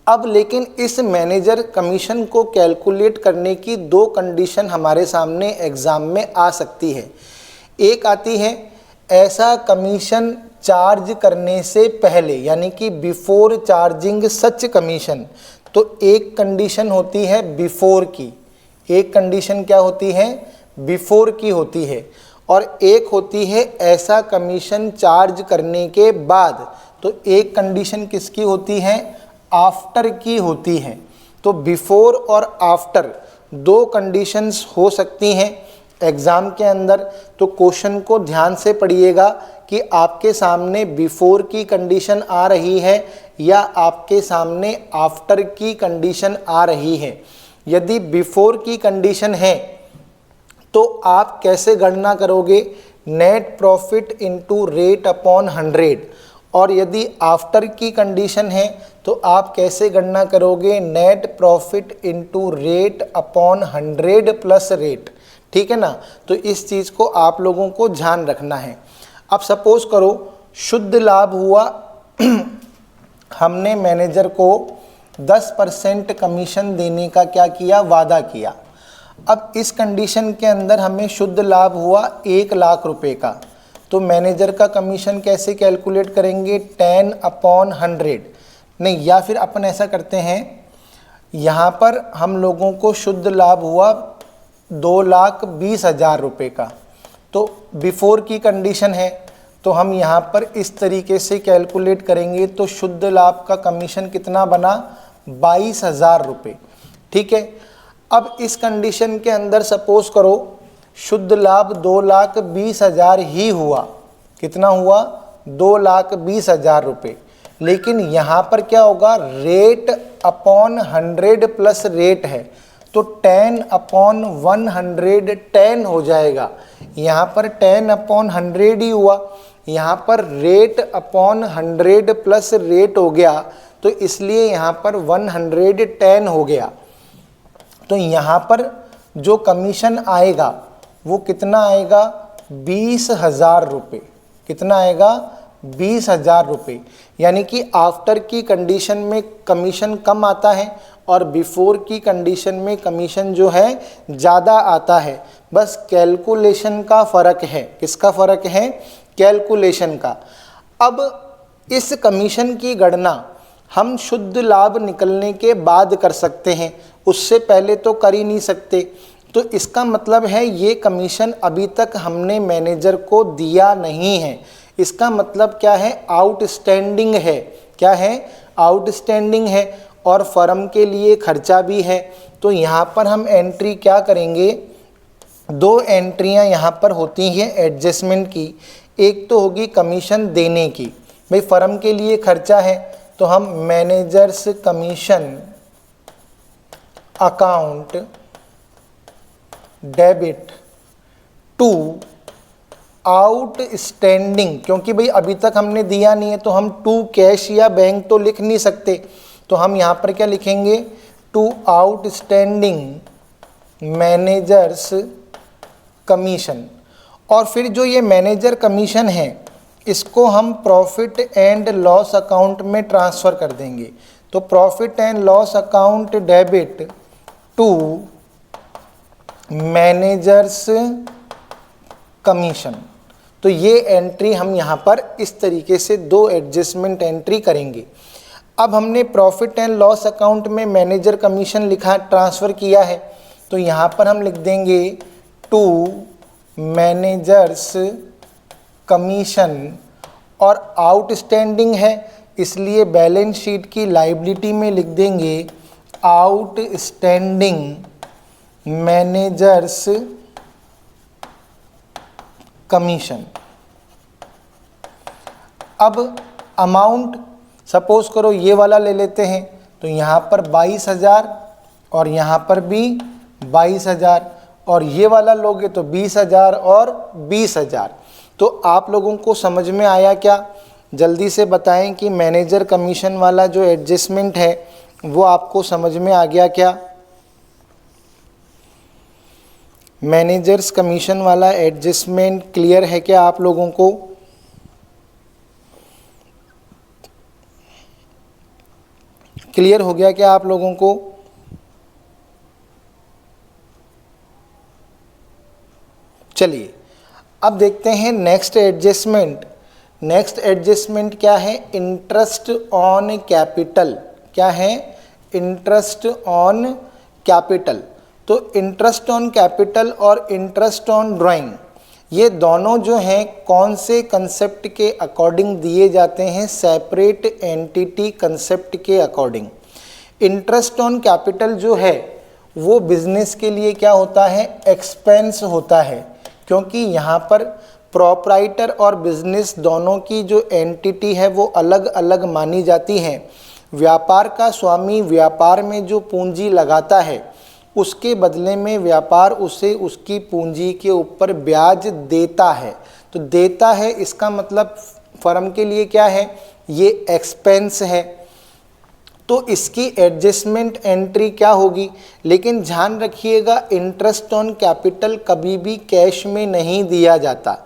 Speaker 1: अब लेकिन इस मैनेजर कमीशन को कैलकुलेट करने की 2 कंडीशन हमारे सामने एग्ज़ाम में आ सकती है। एक आती है ऐसा कमीशन चार्ज करने से पहले, यानी कि बिफोर चार्जिंग सच कमीशन। तो एक कंडीशन होती है बिफोर की, एक कंडीशन क्या होती है? बिफोर की होती है, और एक होती है ऐसा कमीशन चार्ज करने के बाद। तो एक कंडीशन किसकी होती है? आफ्टर की होती है। तो बिफोर और आफ्टर 2 कंडीशंस हो सकती हैं एग्ज़ाम के अंदर। तो क्वेश्चन को ध्यान से पढ़िएगा कि आपके सामने बिफोर की कंडीशन आ रही है या आपके सामने आफ्टर की कंडीशन आ रही है। यदि बिफोर की कंडीशन है तो आप कैसे गणना करोगे? Net profit into rate upon 100। और यदि आफ्टर की कंडीशन है तो आप कैसे गणना करोगे? Net profit into rate upon 100 plus rate. ठीक है ना? तो इस चीज़ को आप लोगों को ध्यान रखना है। अब सपोज करो शुद्ध लाभ हुआ हमने मैनेजर को 10% कमीशन देने का क्या किया? वादा किया। अब इस कंडीशन के अंदर हमें शुद्ध लाभ हुआ 1 लाख रुपए का। तो मैनेजर का कमीशन कैसे कैलकुलेट करेंगे? 10 अपॉन 100। नहीं, या फिर अपन ऐसा करते हैं, यहाँ पर हम लोगों को शुद्ध लाभ हुआ 2,20,000 रुपये का। तो बिफोर की कंडीशन है तो हम यहाँ पर इस तरीके से कैलकुलेट करेंगे। तो शुद्ध लाभ का कमीशन कितना बना? 22,000 रुपये। ठीक है। अब इस कंडीशन के अंदर सपोज करो शुद्ध लाभ 2,20,000 ही हुआ। कितना हुआ? 2,20,000 रुपये। लेकिन यहाँ पर क्या होगा? रेट अपॉन 100 प्लस रेट है, तो 10 अपॉन 100 10 हो जाएगा। यहाँ पर 10 अपॉन 100 ही हुआ, यहाँ पर रेट अपॉन 100 प्लस रेट हो गया, तो इसलिए यहाँ पर 110 हो गया। तो यहाँ पर जो कमीशन आएगा वो कितना आएगा? 20,000 रुपये। कितना आएगा? 20,000 रुपये। यानी कि आफ्टर की कंडीशन में कमीशन कम आता है और बिफोर की कंडीशन में कमीशन जो है ज़्यादा आता है। बस कैलकुलेशन का फ़र्क है। किसका फ़र्क है? कैलकुलेशन का। अब इस कमीशन की गणना हम शुद्ध लाभ निकलने के बाद कर सकते हैं, उससे पहले तो कर ही नहीं सकते। तो इसका मतलब है ये कमीशन अभी तक हमने मैनेजर को दिया नहीं है। इसका मतलब क्या है? आउटस्टैंडिंग है। क्या है? आउटस्टैंडिंग है और फर्म के लिए खर्चा भी है। तो यहाँ पर हम एंट्री क्या करेंगे? 2 एंट्रियाँ यहाँ पर होती हैं एडजस्टमेंट की। एक तो होगी कमीशन देने की, भाई फर्म के लिए खर्चा है तो हम manager's commission account debit to outstanding, क्योंकि भाई अभी तक हमने दिया नहीं है तो हम टू कैश या बैंक तो लिख नहीं सकते। तो हम यहाँ पर क्या लिखेंगे? To outstanding manager's commission. और फिर जो ये मैनेजर कमीशन है इसको हम प्रॉफिट एंड लॉस अकाउंट में ट्रांसफ़र कर देंगे। तो profit and loss account debit to manager's commission. तो ये एंट्री हम यहाँ पर इस तरीके से 2 एडजस्टमेंट एंट्री करेंगे। अब हमने प्रॉफिट एंड लॉस अकाउंट में मैनेजर कमीशन लिखा, ट्रांसफ़र किया है, तो यहाँ पर हम लिख देंगे टू मैनेजर्स कमीशन। और आउटस्टैंडिंग है इसलिए बैलेंस शीट की लायबिलिटी में लिख देंगे आउटस्टैंडिंग मैनेजर्स कमीशन। अब अमाउंट सपोज करो ये वाला ले लेते हैं, तो यहाँ पर 22,000 और यहाँ पर भी 22,000, और ये वाला लोगे तो 20,000 और 20,000। तो आप लोगों को समझ में आया क्या? जल्दी से बताएं कि मैनेजर कमीशन वाला जो एडजस्टमेंट है वो आपको समझ में आ गया क्या? मैनेजर्स कमीशन वाला एडजस्टमेंट क्लियर है क्या आप लोगों को? क्लियर हो गया क्या आप लोगों को? चलिए अब देखते हैं नेक्स्ट एडजस्टमेंट। नेक्स्ट एडजस्टमेंट क्या है? Interest on capital. क्या है? Interest on capital. तो इंटरेस्ट ऑन कैपिटल और इंटरेस्ट ऑन ड्राइंग, ये दोनों जो हैं कौन से कंसेप्ट के अकॉर्डिंग दिए जाते हैं? सेपरेट एंटिटी कंसेप्ट के अकॉर्डिंग। इंटरेस्ट ऑन कैपिटल जो है वो बिजनेस के लिए क्या होता है? एक्सपेंस होता है, क्योंकि यहाँ पर प्रोप्राइटर और बिजनेस दोनों की जो एंटिटी है वो अलग अलग मानी जाती हैं। व्यापार का स्वामी व्यापार में जो पूंजी लगाता है उसके बदले में व्यापार उसे उसकी पूंजी के ऊपर ब्याज देता है। तो देता है इसका मतलब फर्म के लिए क्या है? ये एक्सपेंस है। तो इसकी एडजस्टमेंट एंट्री क्या होगी? लेकिन ध्यान रखिएगा, इंटरेस्ट ऑन कैपिटल कभी भी कैश में नहीं दिया जाता।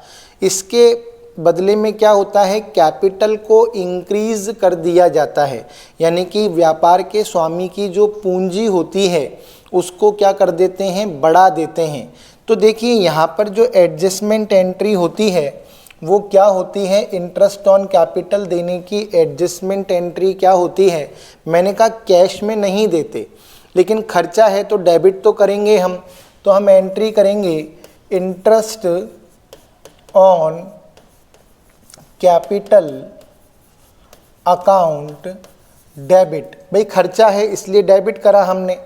Speaker 1: इसके बदले में क्या होता है? कैपिटल को इंक्रीज कर दिया जाता है, यानी कि व्यापार के स्वामी की जो पूंजी होती है उसको क्या कर देते हैं? बढ़ा देते हैं। तो देखिए यहाँ पर जो एडजस्टमेंट एंट्री होती है वो क्या होती है? इंटरेस्ट ऑन कैपिटल देने की एडजस्टमेंट एंट्री क्या होती है? मैंने कहा कैश में नहीं देते, लेकिन खर्चा है तो डेबिट तो करेंगे हम। तो हम एंट्री करेंगे interest on capital account debit. भाई खर्चा है इसलिए डेबिट करा हमने।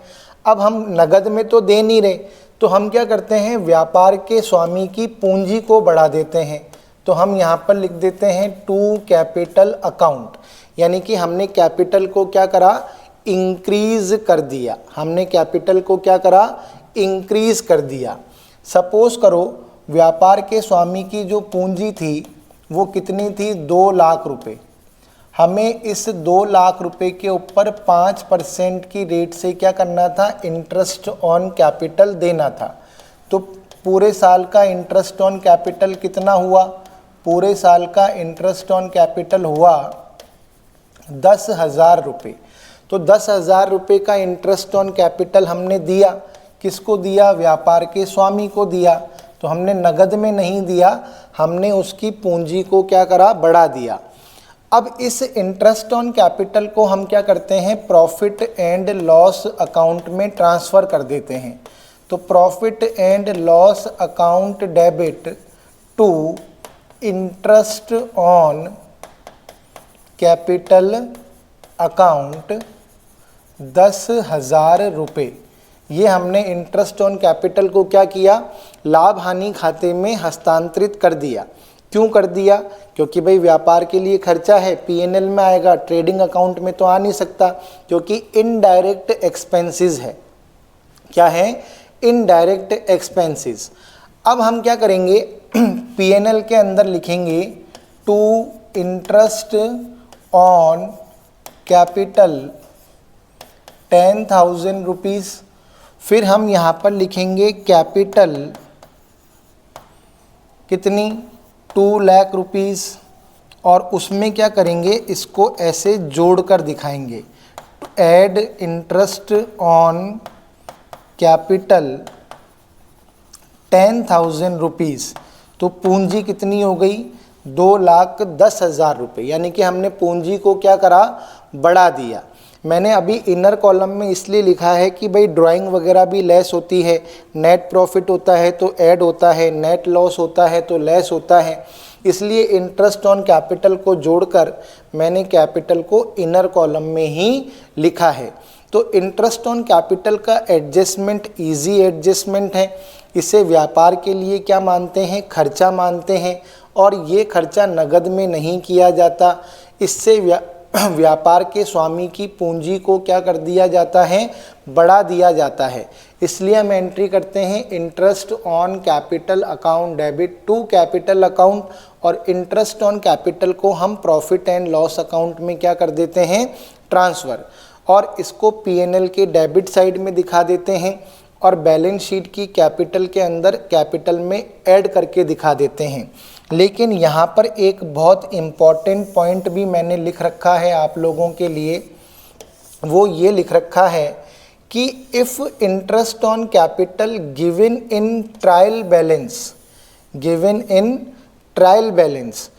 Speaker 1: अब हम नगद में तो दे नहीं रहे, तो हम क्या करते हैं? व्यापार के स्वामी की पूंजी को बढ़ा देते हैं। तो हम यहाँ पर लिख देते हैं टू कैपिटल अकाउंट, यानी कि हमने कैपिटल को क्या करा? इंक्रीज कर दिया। हमने कैपिटल को क्या करा? इंक्रीज कर दिया। सपोज करो व्यापार के स्वामी की जो पूंजी थी वो कितनी थी? 2 लाख रुपए। हमें इस 2 लाख रुपए के ऊपर 5% की रेट से क्या करना था? इंटरेस्ट ऑन कैपिटल देना था। तो पूरे साल का इंटरेस्ट ऑन कैपिटल कितना हुआ? पूरे साल का इंटरेस्ट ऑन कैपिटल हुआ 10,000 रुपये। तो 10,000 रुपये का इंटरेस्ट ऑन कैपिटल हमने दिया। किसको दिया? व्यापार के स्वामी को दिया। तो हमने नगद में नहीं दिया, हमने उसकी पूंजी को क्या करा? बढ़ा दिया। अब इस इंटरेस्ट ऑन कैपिटल को हम क्या करते हैं? प्रॉफिट एंड लॉस अकाउंट में ट्रांसफ़र कर देते हैं। तो profit and loss account debit to interest on capital account 10,000 रुपये। ये हमने इंटरेस्ट ऑन कैपिटल को क्या किया? लाभ हानि खाते में हस्तांतरित कर दिया। क्यों कर दिया? क्योंकि भाई व्यापार के लिए खर्चा है, पीएनएल में आएगा, ट्रेडिंग अकाउंट में तो आ नहीं सकता, क्योंकि इनडायरेक्ट एक्सपेंसेस है। क्या है? Indirect expenses. अब हम क्या करेंगे? पीएनएल के अंदर लिखेंगे to interest on capital 10,000 rupees. फिर हम यहाँ पर लिखेंगे कैपिटल कितनी? 2 लाख रुपीज़। और उसमें क्या करेंगे? इसको ऐसे जोड़कर दिखाएंगे, add interest on capital 10,000 rupees. तो पूंजी कितनी हो गई? 2,10,000 रुपये। यानी कि हमने पूंजी को क्या करा? बढ़ा दिया। मैंने अभी इनर कॉलम में इसलिए लिखा है कि भाई ड्राइंग वगैरह भी लेस होती है, नेट प्रॉफिट होता है तो ऐड होता है, नेट लॉस होता है तो लेस होता है, इसलिए इंटरेस्ट ऑन कैपिटल को जोड़कर मैंने कैपिटल को इनर कॉलम में ही लिखा है। तो इंटरेस्ट ऑन कैपिटल का एडजस्टमेंट इजी एडजस्टमेंट है। इसे व्यापार के लिए क्या मानते हैं? खर्चा मानते हैं, और ये खर्चा नगद में नहीं किया जाता। इससे व्यापार के स्वामी की पूंजी को क्या कर दिया जाता है? बढ़ा दिया जाता है। इसलिए हम एंट्री करते हैं interest on capital account debit to capital account, और इंटरेस्ट ऑन कैपिटल को हम प्रॉफिट एंड लॉस अकाउंट में क्या कर देते हैं, ट्रांसफ़र, और इसको पीएनएल के डेबिट साइड में दिखा देते हैं और बैलेंस शीट की कैपिटल के अंदर कैपिटल में ऐड करके दिखा देते हैं। लेकिन यहाँ पर एक बहुत इम्पॉर्टेंट पॉइंट भी मैंने लिख रखा है आप लोगों के लिए, वो ये लिख रखा है कि if interest on capital given in trial balance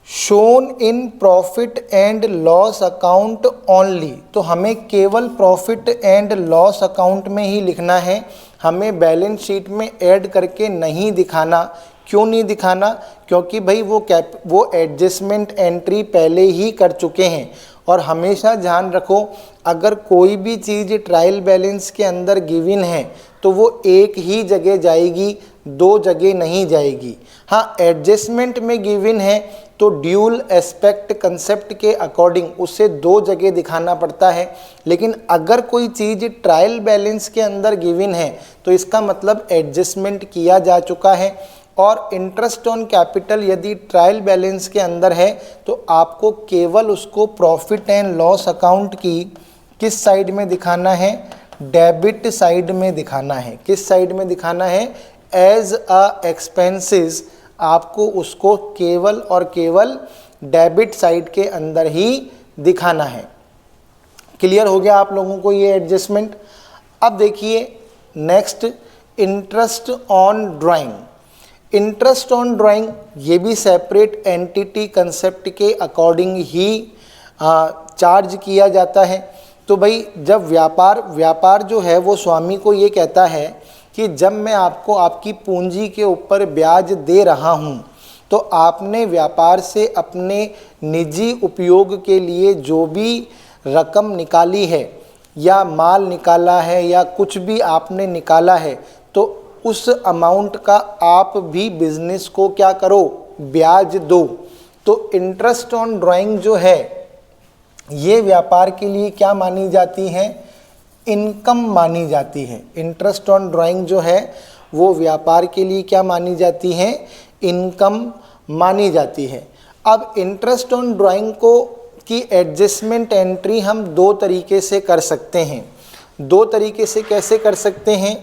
Speaker 1: shown in profit and loss account only, तो हमें केवल प्रॉफिट एंड लॉस अकाउंट में ही लिखना है, हमें बैलेंस शीट में ऐड करके नहीं दिखाना। क्यों नहीं दिखाना? क्योंकि भाई वो एडजस्टमेंट एंट्री पहले ही कर चुके हैं। और हमेशा ध्यान रखो, अगर कोई भी चीज़ ट्रायल बैलेंस के अंदर गिवन है तो वो एक ही जगह जाएगी, दो जगह नहीं जाएगी। हाँ, एडजस्टमेंट में गिवन है तो ड्यूल एस्पेक्ट कंसेप्ट के अकॉर्डिंग उसे दो जगह दिखाना पड़ता है। लेकिन अगर कोई चीज़ ट्रायल बैलेंस के अंदर गिवन है तो इसका मतलब एडजस्टमेंट किया जा चुका है। और इंटरेस्ट ऑन कैपिटल यदि ट्रायल बैलेंस के अंदर है तो आपको केवल उसको प्रॉफिट एंड लॉस अकाउंट की किस साइड में दिखाना है, डेबिट साइड में दिखाना है। किस साइड में दिखाना है? एज अ एक्सपेंसेस, आपको उसको केवल और केवल डेबिट साइड के अंदर ही दिखाना है। क्लियर हो गया आप लोगों को ये एडजस्टमेंट? अब देखिए next, interest on drawing. Interest on drawing ये भी सेपरेट एंटिटी कंसेप्ट के अकॉर्डिंग ही चार्ज किया जाता है। तो भाई जब व्यापार जो है वो स्वामी को ये कहता है कि जब मैं आपको आपकी पूंजी के ऊपर ब्याज दे रहा हूँ तो आपने व्यापार से अपने निजी उपयोग के लिए जो भी रकम निकाली है या माल निकाला है या कुछ भी आपने निकाला है तो उस अमाउंट का आप भी बिजनेस को क्या करो, ब्याज दो। तो इंटरेस्ट ऑन ड्राइंग जो है ये व्यापार के लिए क्या मानी जाती है, इनकम मानी जाती है। इंटरेस्ट ऑन ड्राइंग जो है वो व्यापार के लिए क्या मानी जाती है, इनकम मानी जाती है। अब इंटरेस्ट ऑन ड्राइंग को की एडजस्टमेंट एंट्री हम दो तरीके से कर सकते हैं। दो तरीके से कैसे कर सकते हैं?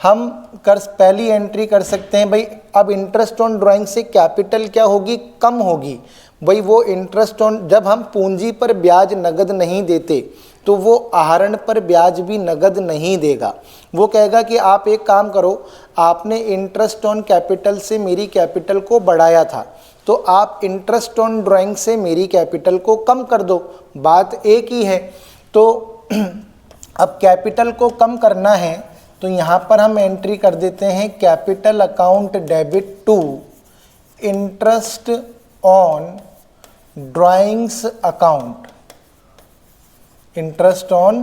Speaker 1: हम पहली एंट्री कर सकते हैं भाई, अब इंटरेस्ट ऑन ड्राइंग से कैपिटल क्या होगी, कम होगी। भाई वो इंटरेस्ट ऑन, जब हम पूंजी पर ब्याज नगद नहीं देते तो वो आहरण पर ब्याज भी नगद नहीं देगा। वो कहेगा कि आप एक काम करो, आपने इंटरेस्ट ऑन कैपिटल से मेरी कैपिटल को बढ़ाया था तो आप इंटरेस्ट ऑन ड्राइंग से मेरी कैपिटल को कम कर दो, बात एक ही है। तो अब कैपिटल को कम करना है तो यहाँ पर हम एंट्री कर देते हैं capital account debit to interest on drawings account, interest on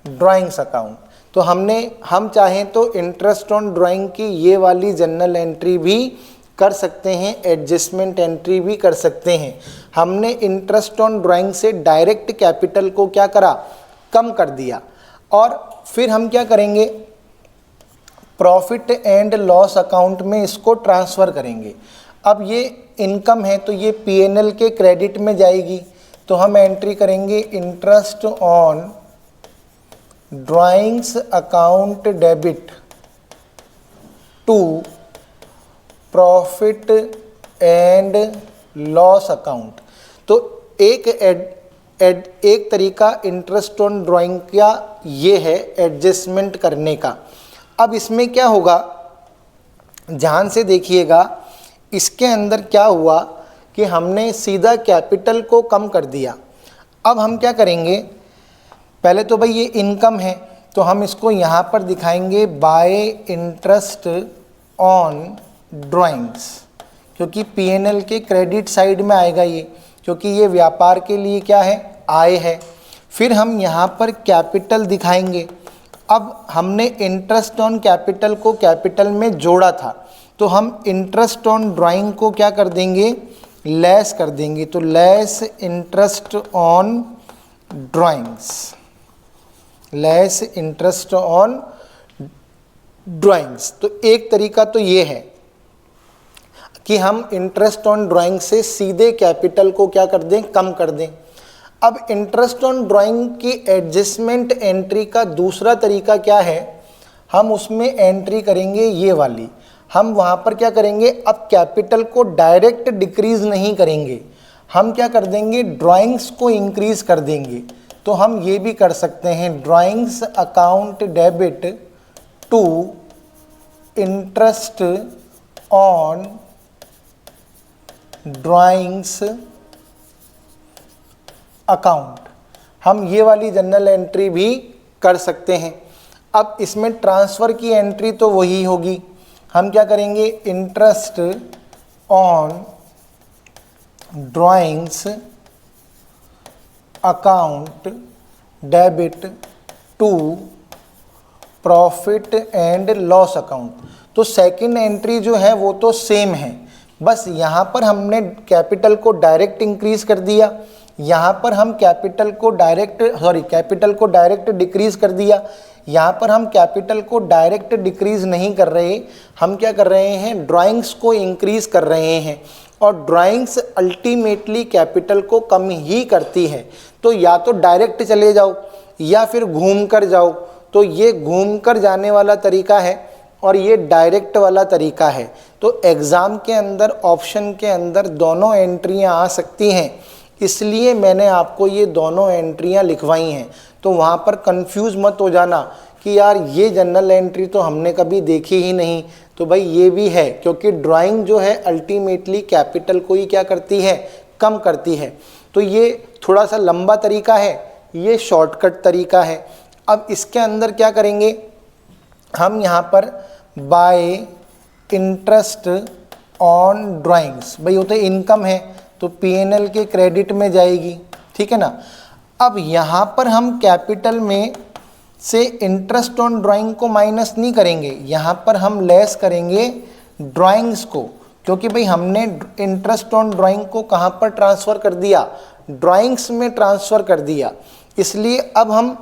Speaker 1: drawings account. तो हम चाहें तो इंटरेस्ट ऑन ड्राइंग की ये वाली जनरल एंट्री भी कर सकते हैं, एडजस्टमेंट एंट्री भी कर सकते हैं। हमने इंटरेस्ट ऑन ड्राइंग से डायरेक्ट कैपिटल को क्या करा, कम कर दिया। और फिर हम क्या करेंगे, प्रॉफिट एंड लॉस अकाउंट में इसको ट्रांसफ़र करेंगे। अब ये इनकम है तो ये पीएनएल के क्रेडिट में जाएगी, तो हम एंट्री करेंगे interest on drawings account debit to profit and loss account. तो एक तरीका इंटरेस्ट ऑन ड्राइंग का ये है एडजस्टमेंट करने का। अब इसमें क्या होगा, ध्यान से देखिएगा, इसके अंदर क्या हुआ कि हमने सीधा कैपिटल को कम कर दिया। अब हम क्या करेंगे, पहले तो भाई ये इनकम है तो हम इसको यहाँ पर दिखाएंगे बाय इंटरेस्ट ऑन ड्राइंग्स, क्योंकि पीएनएल के क्रेडिट साइड में आएगा ये, क्योंकि ये व्यापार के लिए क्या है, आय है। फिर हम यहाँ पर कैपिटल दिखाएंगे। अब हमने इंटरेस्ट ऑन कैपिटल को कैपिटल में जोड़ा था तो हम इंटरेस्ट ऑन ड्राइंग को क्या कर देंगे, लेस कर देंगे। तो less interest on drawings, less interest on drawings. तो एक तरीका तो ये है कि हम इंटरेस्ट ऑन ड्राइंग से सीधे कैपिटल को क्या कर दें, कम कर दें। अब इंटरेस्ट ऑन ड्राइंग की एडजस्टमेंट एंट्री का दूसरा तरीका क्या है, हम उसमें एंट्री करेंगे ये वाली। हम वहाँ पर क्या करेंगे, अब कैपिटल को डायरेक्ट डिक्रीज नहीं करेंगे, हम क्या कर देंगे, ड्राइंग्स को इंक्रीज कर देंगे। तो हम ये भी कर सकते हैं, drawings account debit to interest on drawings account, हम ये वाली जनरल एंट्री भी कर सकते हैं। अब इसमें ट्रांसफ़र की एंट्री तो वही होगी, हम क्या करेंगे, interest on drawings account debit to profit and loss account. तो सेकंड एंट्री जो है वो तो सेम है, बस यहाँ पर हमने कैपिटल को डायरेक्ट इंक्रीज कर दिया, यहाँ पर हम कैपिटल को डायरेक्ट डिक्रीज कर दिया। यहाँ पर हम कैपिटल को डायरेक्ट डिक्रीज नहीं कर रहे, हम क्या कर रहे हैं, ड्राइंग्स को इंक्रीज कर रहे हैं। और ड्राइंग्स अल्टीमेटली कैपिटल को कम ही करती है। तो या तो डायरेक्ट चले जाओ या फिर घूम कर जाओ। तो ये घूम कर जाने वाला तरीका है और ये डायरेक्ट वाला तरीका है। तो एग्ज़ाम के अंदर ऑप्शन के अंदर दोनों एंट्रियां आ सकती हैं, इसलिए मैंने आपको ये दोनों एंट्रियां लिखवाई हैं। तो वहाँ पर कंफ्यूज मत हो जाना कि यार ये जनरल एंट्री तो हमने कभी देखी ही नहीं। तो भाई ये भी है, क्योंकि ड्राइंग जो है अल्टीमेटली कैपिटल को ही क्या करती है, कम करती है। तो ये थोड़ा सा लंबा तरीका है, ये शॉर्टकट तरीका है। अब इसके अंदर क्या करेंगे, हम यहाँ पर बाय इंटरेस्ट ऑन ड्राइंग्स, भाई वो तो इनकम है तो पीएनएल के क्रेडिट में जाएगी, ठीक है ना। अब यहाँ पर हम कैपिटल में से इंटरेस्ट ऑन ड्राइंग को माइनस नहीं करेंगे, यहाँ पर हम लेस करेंगे ड्राइंग्स को, क्योंकि भाई हमने इंटरेस्ट ऑन ड्राइंग को कहाँ पर ट्रांसफ़र कर दिया, ड्राइंग्स में ट्रांसफ़र कर दिया। इसलिए अब हम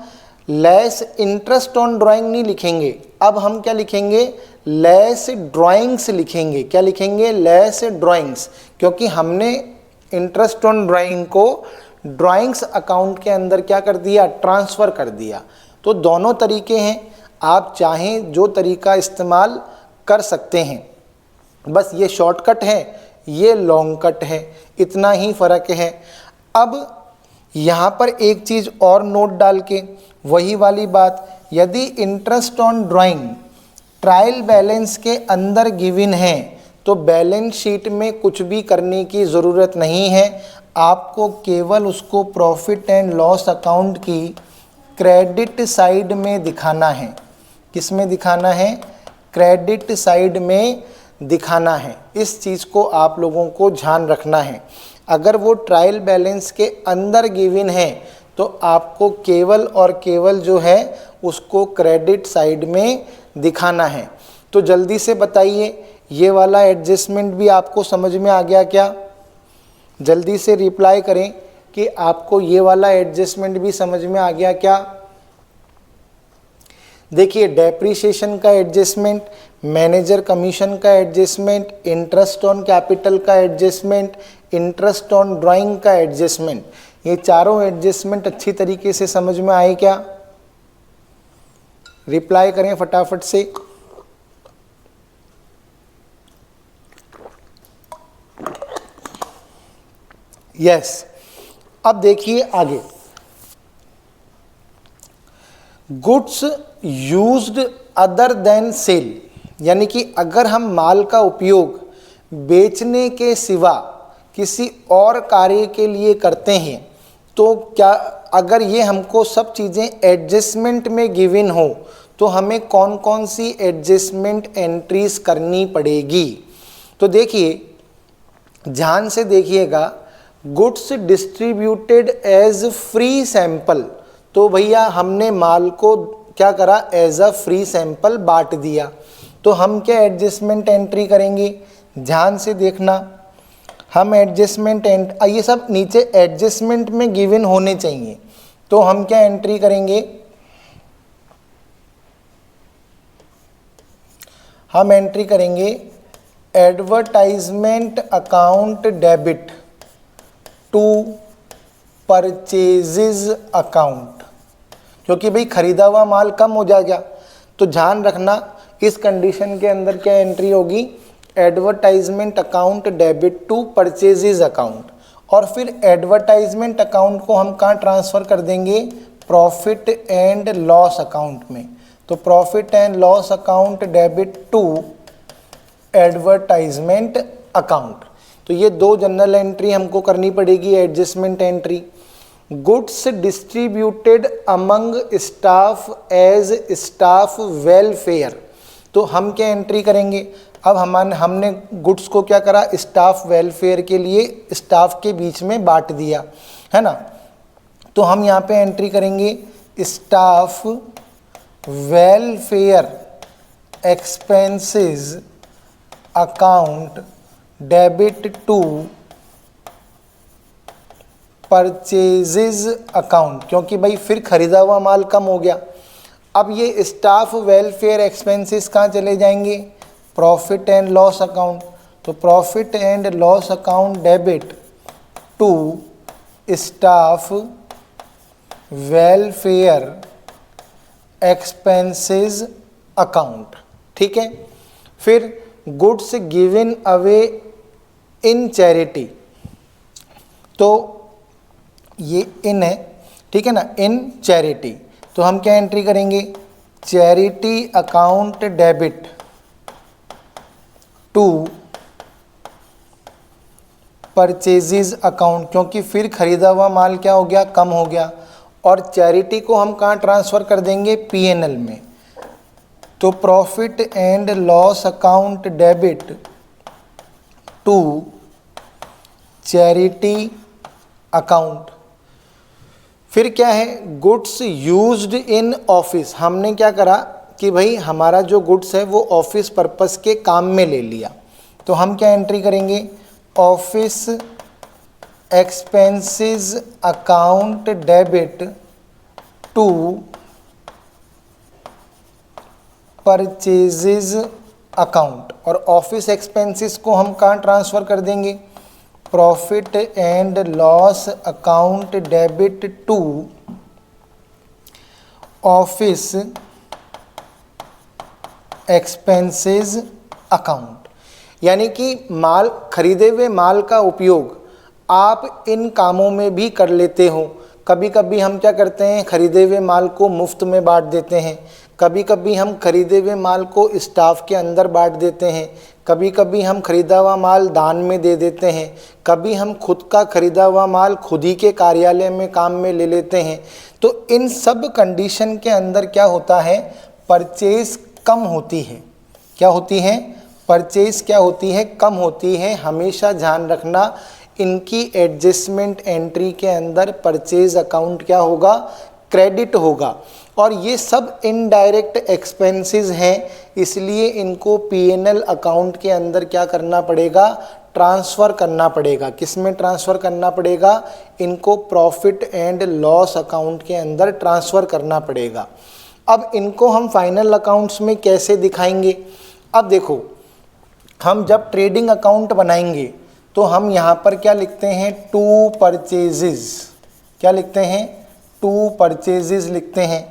Speaker 1: लेस इंटरेस्ट ऑन ड्राइंग नहीं लिखेंगे, अब हम क्या लिखेंगे, लेस ड्राइंग्स लिखेंगे। क्या लिखेंगे, लेस ड्राइंग्स, क्योंकि हमने इंटरेस्ट ऑन ड्राइंग को ड्राइंग्स अकाउंट के अंदर क्या कर दिया, ट्रांसफ़र कर दिया। तो दोनों तरीके हैं, आप चाहें जो तरीका इस्तेमाल कर सकते हैं। बस ये शॉर्टकट है, ये लॉन्ग कट है, इतना ही फ़र्क है। अब यहाँ पर एक चीज़ और नोट डाल के, वही वाली बात, यदि interest on drawing trial balance के अंदर गिवन है तो बैलेंस शीट में कुछ भी करने की ज़रूरत नहीं है, आपको केवल उसको प्रॉफिट एंड लॉस अकाउंट की क्रेडिट साइड में दिखाना है। किस में दिखाना है, क्रेडिट साइड में दिखाना है। इस चीज़ को आप लोगों को ध्यान रखना है। अगर वो ट्रायल बैलेंस के अंदर गिवन है तो आपको केवल और केवल जो है उसको क्रेडिट साइड में दिखाना है। तो जल्दी से बताइए, ये वाला एडजस्टमेंट भी आपको समझ में आ गया क्या? जल्दी से रिप्लाई करें कि आपको ये वाला एडजस्टमेंट भी समझ में आ गया क्या? देखिए, डेप्रीशिएशन का एडजस्टमेंट, मैनेजर कमीशन का एडजस्टमेंट, इंटरेस्ट ऑन कैपिटल का एडजस्टमेंट, इंटरेस्ट ऑन ड्राइंग का एडजस्टमेंट, ये चारों एडजस्टमेंट अच्छी तरीके से समझ में आए क्या? रिप्लाई करें फटाफट से। यस। अब देखिए आगे, goods used other than sale, यानी कि अगर हम माल का उपयोग बेचने के सिवा किसी और कार्य के लिए करते हैं तो क्या, अगर ये हमको सब चीज़ें एडजस्टमेंट में गिवन हो तो हमें कौन कौन सी एडजस्टमेंट एंट्रीज करनी पड़ेगी? तो देखिए, ध्यान से देखिएगा, goods distributed as free sample, तो भैया हमने माल को क्या करा, एज अ फ्री सैंपल बांट दिया। तो हम क्या एडजस्टमेंट एंट्री करेंगे, ध्यान से देखना, हम एडजस्टमेंट ये सब नीचे एडजस्टमेंट में गिवन होने चाहिए। तो हम क्या एंट्री करेंगे, हम एंट्री करेंगे advertisement account debit to purchases account, क्योंकि भाई खरीदा हुआ माल कम हो जाएगा। तो ध्यान रखना इस कंडीशन के अंदर क्या एंट्री होगी, advertisement account debit to purchases account. और फिर एडवर्टाइजमेंट अकाउंट को हम कहाँ ट्रांसफ़र कर देंगे, प्रॉफिट एंड लॉस अकाउंट में। तो profit and loss account debit to advertisement account. तो ये दो जनरल एंट्री हमको करनी पड़ेगी, adjustment entry. Goods distributed among staff as staff welfare, तो हम क्या एंट्री करेंगे, अब हमने गुड्स को क्या करा, स्टाफ वेलफेयर के लिए स्टाफ के बीच में बांट दिया, है ना। तो हम यहाँ पे एंट्री करेंगे staff welfare expenses account debit to purchases account, क्योंकि भाई फिर खरीदा हुआ माल कम हो गया। अब ये स्टाफ वेलफेयर एक्सपेंसेस कहाँ चले जाएंगे, प्रॉफिट एंड लॉस अकाउंट। तो profit and loss account debit to staff welfare expenses account, ठीक है। फिर goods given away in charity, तो ये इन है, ठीक है ना, इन चैरिटी। तो हम क्या एंट्री करेंगे, charity account debit to purchases account, क्योंकि फिर खरीदा हुआ माल क्या हो गया, कम हो गया। और चैरिटी को हम कहाँ ट्रांसफ़र कर देंगे, पीएनएल में। तो profit and loss account debit to charity account. फिर क्या है, गुड्स यूज्ड इन ऑफिस, हमने क्या करा कि भाई हमारा जो गुड्स है वो ऑफिस पर्पस के काम में ले लिया। तो हम क्या एंट्री करेंगे, office expenses account debit to purchases account. और ऑफिस एक्सपेंसेस को हम कहाँ ट्रांसफ़र कर देंगे, profit and loss account debit to office expenses account. यानी कि माल, खरीदे हुए माल का उपयोग आप इन कामों में भी कर लेते हो। कभी कभी हम क्या करते हैं, खरीदे हुए माल को मुफ्त में बांट देते हैं, कभी कभी हम खरीदे हुए माल को स्टाफ के अंदर बांट देते हैं, कभी कभी हम खरीदा हुआ माल दान में दे देते हैं, कभी हम खुद का खरीदा हुआ माल खुद ही के कार्यालय में काम में ले लेते हैं। तो इन सब कंडीशन के अंदर क्या होता है, परचेज कम होती है। क्या होती है, परचेज क्या होती है, कम होती है। हमेशा ध्यान रखना इनकी एडजस्टमेंट एंट्री के अंदर परचेज अकाउंट क्या होगा, क्रेडिट होगा। और ये सब इनडायरेक्ट एक्सपेंसेस हैं, इसलिए इनको पीएनएल अकाउंट के अंदर क्या करना पड़ेगा, ट्रांसफ़र करना पड़ेगा। किस में ट्रांसफ़र करना पड़ेगा, इनको प्रॉफिट एंड लॉस अकाउंट के अंदर ट्रांसफ़र करना पड़ेगा। अब इनको हम फाइनल अकाउंट्स में कैसे दिखाएंगे, अब देखो, हम जब ट्रेडिंग अकाउंट बनाएंगे तो हम यहाँ पर क्या लिखते हैं, टू परचेजेस, क्या लिखते हैं, टू परचेजेस लिखते हैं।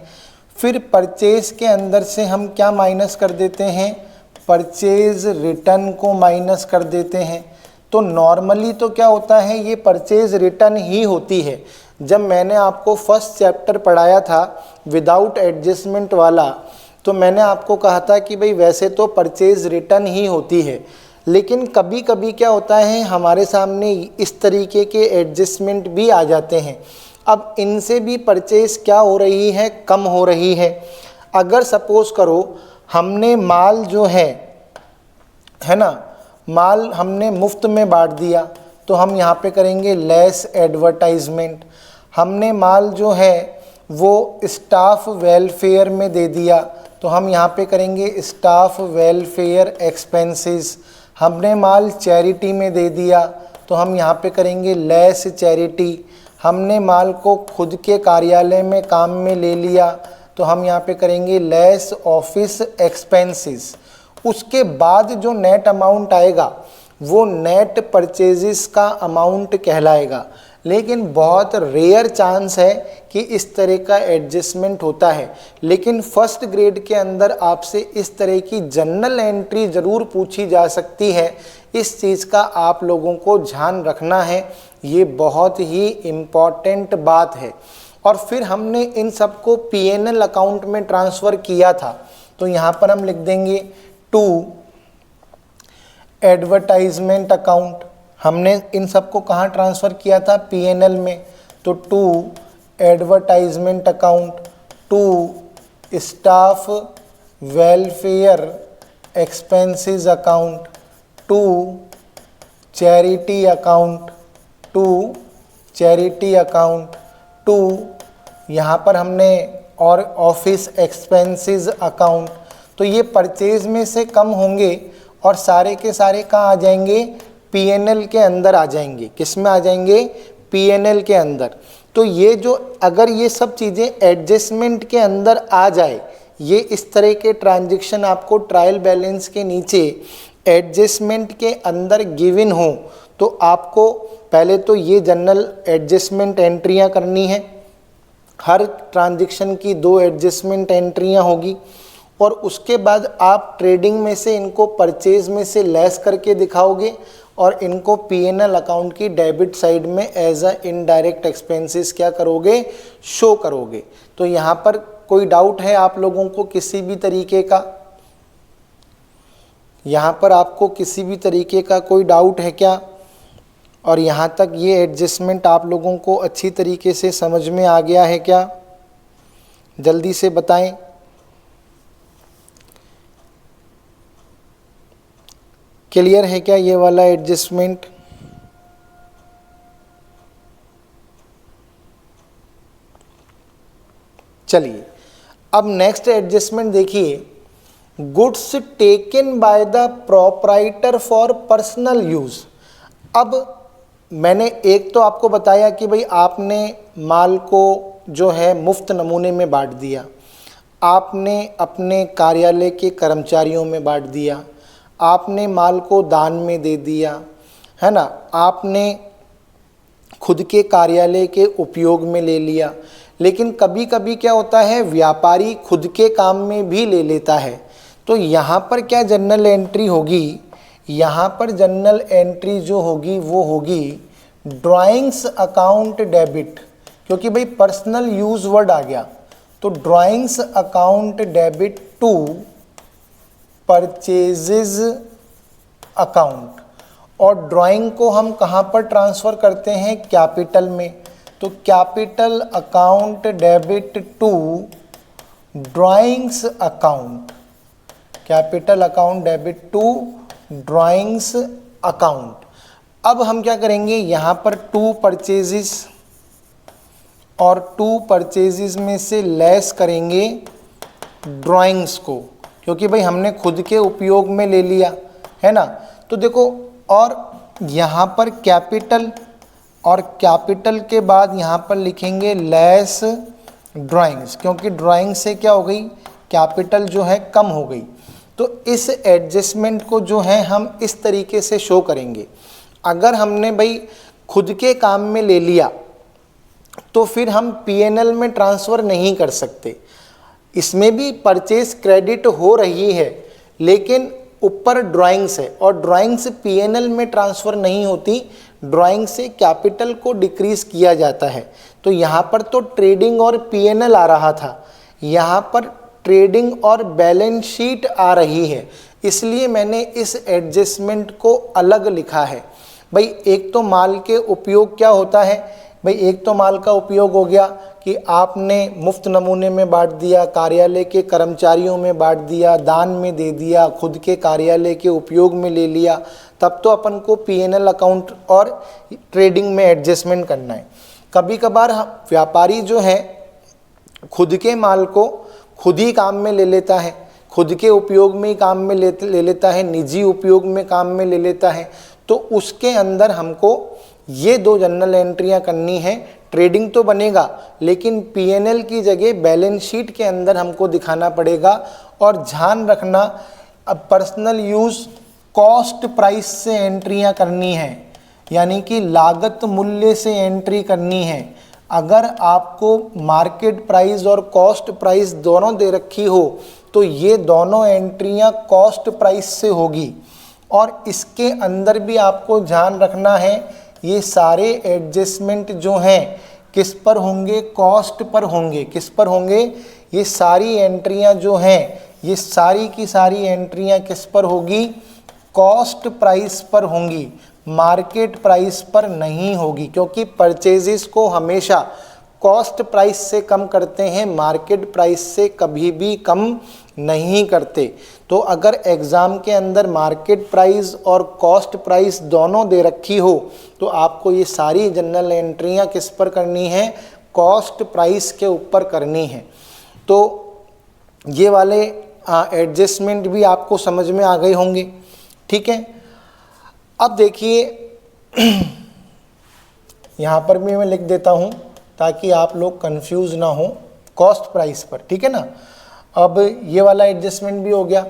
Speaker 1: फिर परचेज के अंदर से हम क्या माइनस कर देते हैं, परचेज रिटर्न को माइनस कर देते हैं। तो नॉर्मली तो क्या होता है, ये परचेज रिटर्न ही होती है। जब मैंने आपको फर्स्ट चैप्टर पढ़ाया था विदाउट एडजस्टमेंट वाला, तो मैंने आपको कहा था कि भाई वैसे तो परचेज रिटर्न ही होती है, लेकिन कभी कभी क्या होता है, हमारे सामने इस तरीके के एडजस्टमेंट भी आ जाते हैं। अब इनसे भी परचेज क्या हो रही है, कम हो रही है। अगर सपोज़ करो हमने माल जो है ना, माल हमने मुफ्त में बांट दिया, तो हम यहाँ पे करेंगे लेस एडवर्टाइजमेंट। हमने माल जो है वो स्टाफ वेलफेयर में दे दिया, तो हम यहाँ पे करेंगे स्टाफ वेलफेयर एक्सपेंसेस। हमने माल चैरिटी में दे दिया, तो हम यहाँ पे करेंगे लेस चैरिटी। हमने माल को खुद के कार्यालय में काम में ले लिया, तो हम यहाँ पे करेंगे लेस ऑफिस एक्सपेंसेस। उसके बाद जो नेट अमाउंट आएगा वो नेट परचेजेस का अमाउंट कहलाएगा। लेकिन बहुत रेयर चांस है कि इस तरह का एडजस्टमेंट होता है, लेकिन फर्स्ट ग्रेड के अंदर आपसे इस तरह की जनरल एंट्री ज़रूर पूछी जा सकती है। इस चीज़ का आप लोगों को ध्यान रखना है, ये बहुत ही इम्पॉर्टेंट बात है। और फिर हमने इन सबको पीएनएल अकाउंट में ट्रांसफ़र किया था, तो यहाँ पर हम लिख देंगे टू एडवर्टाइजमेंट अकाउंट। हमने इन सबको कहाँ ट्रांसफ़र किया था? पीएनएल में। तो to advertisement account, to staff welfare expenses account, to charity account, to charity account, to यहाँ पर हमने और ऑफिस एक्सपेंसेस अकाउंट। तो ये परचेज में से कम होंगे और सारे के सारे कहाँ आ जाएंगे? पीएनएल के अंदर आ जाएंगे। किस में आ जाएंगे? पीएनएल के अंदर। तो ये जो अगर ये सब चीज़ें एडजस्टमेंट के अंदर आ जाए, ये इस तरह के ट्रांजैक्शन आपको ट्रायल बैलेंस के नीचे एडजस्टमेंट के अंदर गिवन हो, तो आपको पहले तो ये जनरल एडजस्टमेंट एंट्रियाँ करनी है। हर ट्रांजैक्शन की 2 एडजस्टमेंट एंट्रियाँ होगी और उसके बाद आप ट्रेडिंग में से इनको परचेज में से लेस करके दिखाओगे और इनको पीएनएल अकाउंट की डेबिट साइड में एज अ इनडायरेक्ट एक्सपेंसेस क्या करोगे? शो करोगे। तो यहाँ पर कोई डाउट है आप लोगों को किसी भी तरीके का? यहाँ पर आपको किसी भी तरीके का कोई डाउट है क्या? और यहाँ तक ये एडजस्टमेंट आप लोगों को अच्छी तरीके से समझ में आ गया है क्या? जल्दी से बताएं। क्लियर है क्या ये वाला एडजस्टमेंट? चलिए अब नेक्स्ट एडजस्टमेंट देखिए, goods taken by the proprietor for personal use. अब मैंने एक तो आपको बताया कि भाई आपने माल को जो है मुफ्त नमूने में बांट दिया, आपने अपने कार्यालय के कर्मचारियों में बांट दिया, आपने माल को दान में दे दिया, है ना, आपने खुद के कार्यालय के उपयोग में ले लिया। लेकिन कभी कभी क्या होता है, व्यापारी खुद के काम में भी ले लेता है। तो यहाँ पर क्या जनरल एंट्री होगी? यहाँ पर जनरल एंट्री जो होगी वो होगी ड्राइंग्स अकाउंट डेबिट, क्योंकि भाई पर्सनल यूज वर्ड आ गया। तो drawings account debit to purchases account. और ड्राइंग को हम कहाँ पर ट्रांसफ़र करते हैं? कैपिटल में। तो capital account debit to drawings account, capital account debit to drawings account. अब हम क्या करेंगे, यहाँ पर 2 परचेजेस और 2 परचेजेस में से लेस करेंगे ड्राइंग्स को, क्योंकि भाई हमने खुद के उपयोग में ले लिया है ना। तो देखो, और यहाँ पर कैपिटल और कैपिटल के बाद यहाँ पर लिखेंगे लेस ड्राइंग्स, क्योंकि ड्राइंग से क्या हो गई, कैपिटल जो है कम हो गई। तो इस एडजस्टमेंट को जो है हम इस तरीके से शो करेंगे। अगर हमने भाई खुद के काम में ले लिया तो फिर हम पीएनएल में ट्रांसफ़र नहीं कर सकते। इसमें भी परचेज क्रेडिट हो रही है, लेकिन ऊपर ड्राइंग्स है और ड्राइंग्स पीएनएल में ट्रांसफ़र नहीं होती, ड्राइंग से कैपिटल को डिक्रीज़ किया जाता है। तो यहाँ पर तो ट्रेडिंग और पीएनएल आ रहा था, यहाँ पर ट्रेडिंग और बैलेंस शीट आ रही है, इसलिए मैंने इस एडजस्टमेंट को अलग लिखा है। भाई एक तो माल के उपयोग क्या होता है, भाई एक तो माल का उपयोग हो गया कि आपने मुफ्त नमूने में बांट दिया, कार्यालय के कर्मचारियों में बांट दिया, दान में दे दिया, खुद के कार्यालय के उपयोग में ले लिया, तब तो अपन को पीएनएल अकाउंट और ट्रेडिंग में एडजस्टमेंट करना है। कभी कभार व्यापारी जो है खुद के माल को खुद ही काम में ले लेता है, खुद के उपयोग में ही काम में ले लेता है, निजी उपयोग में काम में ले लेता है, तो उसके अंदर हमको ये 2 जनरल एंट्रियां करनी है। ट्रेडिंग तो बनेगा, लेकिन पीएनएल की जगह बैलेंस शीट के अंदर हमको दिखाना पड़ेगा। और ध्यान रखना, अब पर्सनल यूज़ कॉस्ट प्राइस से एंट्रियां करनी है, यानी कि लागत मूल्य से एंट्री करनी है। अगर आपको मार्केट प्राइस और कॉस्ट प्राइस दोनों दे रखी हो तो ये दोनों एंट्रियां कॉस्ट प्राइस से होगी। और इसके अंदर भी आपको ध्यान रखना है, ये सारे एडजस्टमेंट जो हैं किस पर होंगे, कॉस्ट पर होंगे। किस पर होंगे, ये सारी एंट्रियां जो हैं, ये सारी की सारी एंट्रियां किस पर होगी, कॉस्ट प्राइस पर होंगी, मार्केट प्राइस पर नहीं होगी। क्योंकि परचेजेस को हमेशा कॉस्ट प्राइस से कम करते हैं, मार्केट प्राइस से कभी भी कम नहीं करते। तो अगर एग्ज़ाम के अंदर मार्केट प्राइस और कॉस्ट प्राइस दोनों दे रखी हो तो आपको ये सारी जनरल एंट्रियां किस पर करनी है, कॉस्ट प्राइस के ऊपर करनी है। तो ये वाले एडजस्टमेंट भी आपको समझ में आ गए होंगे, ठीक है। अब देखिए यहाँ पर भी मैं लिख देता हूँ ताकि आप लोग कंफ्यूज ना हो कॉस्ट प्राइस पर, ठीक है ना। अब ये वाला एडजस्टमेंट भी हो गया।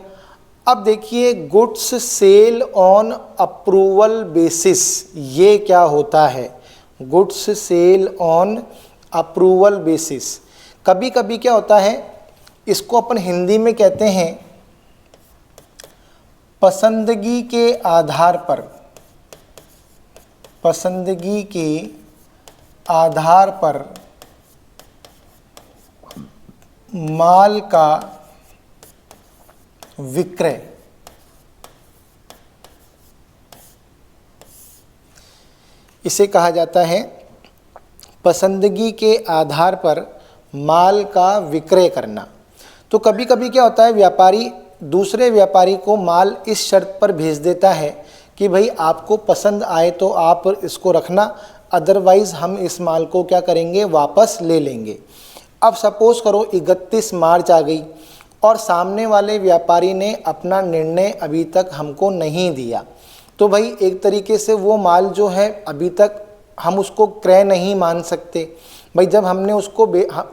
Speaker 1: अब देखिए goods sale on approval basis, ये क्या होता है, goods sale on approval basis. कभी कभी क्या होता है, इसको अपन हिंदी में कहते हैं पसंदगी के आधार पर, पसंदगी के आधार पर माल का विक्रय। इसे कहा जाता है पसंदगी के आधार पर माल का विक्रय करना। तो कभी कभी क्या होता है, व्यापारी दूसरे व्यापारी को माल इस शर्त पर भेज देता है कि भाई आपको पसंद आए तो आप इसको रखना, अदरवाइज़ हम इस माल को क्या करेंगे, वापस ले लेंगे। अब सपोज़ करो 31 मार्च आ गई और सामने वाले व्यापारी ने अपना निर्णय अभी तक हमको नहीं दिया, तो भाई एक तरीके से वो माल जो है अभी तक हम उसको क्रय नहीं मान सकते। भाई जब हमने उसको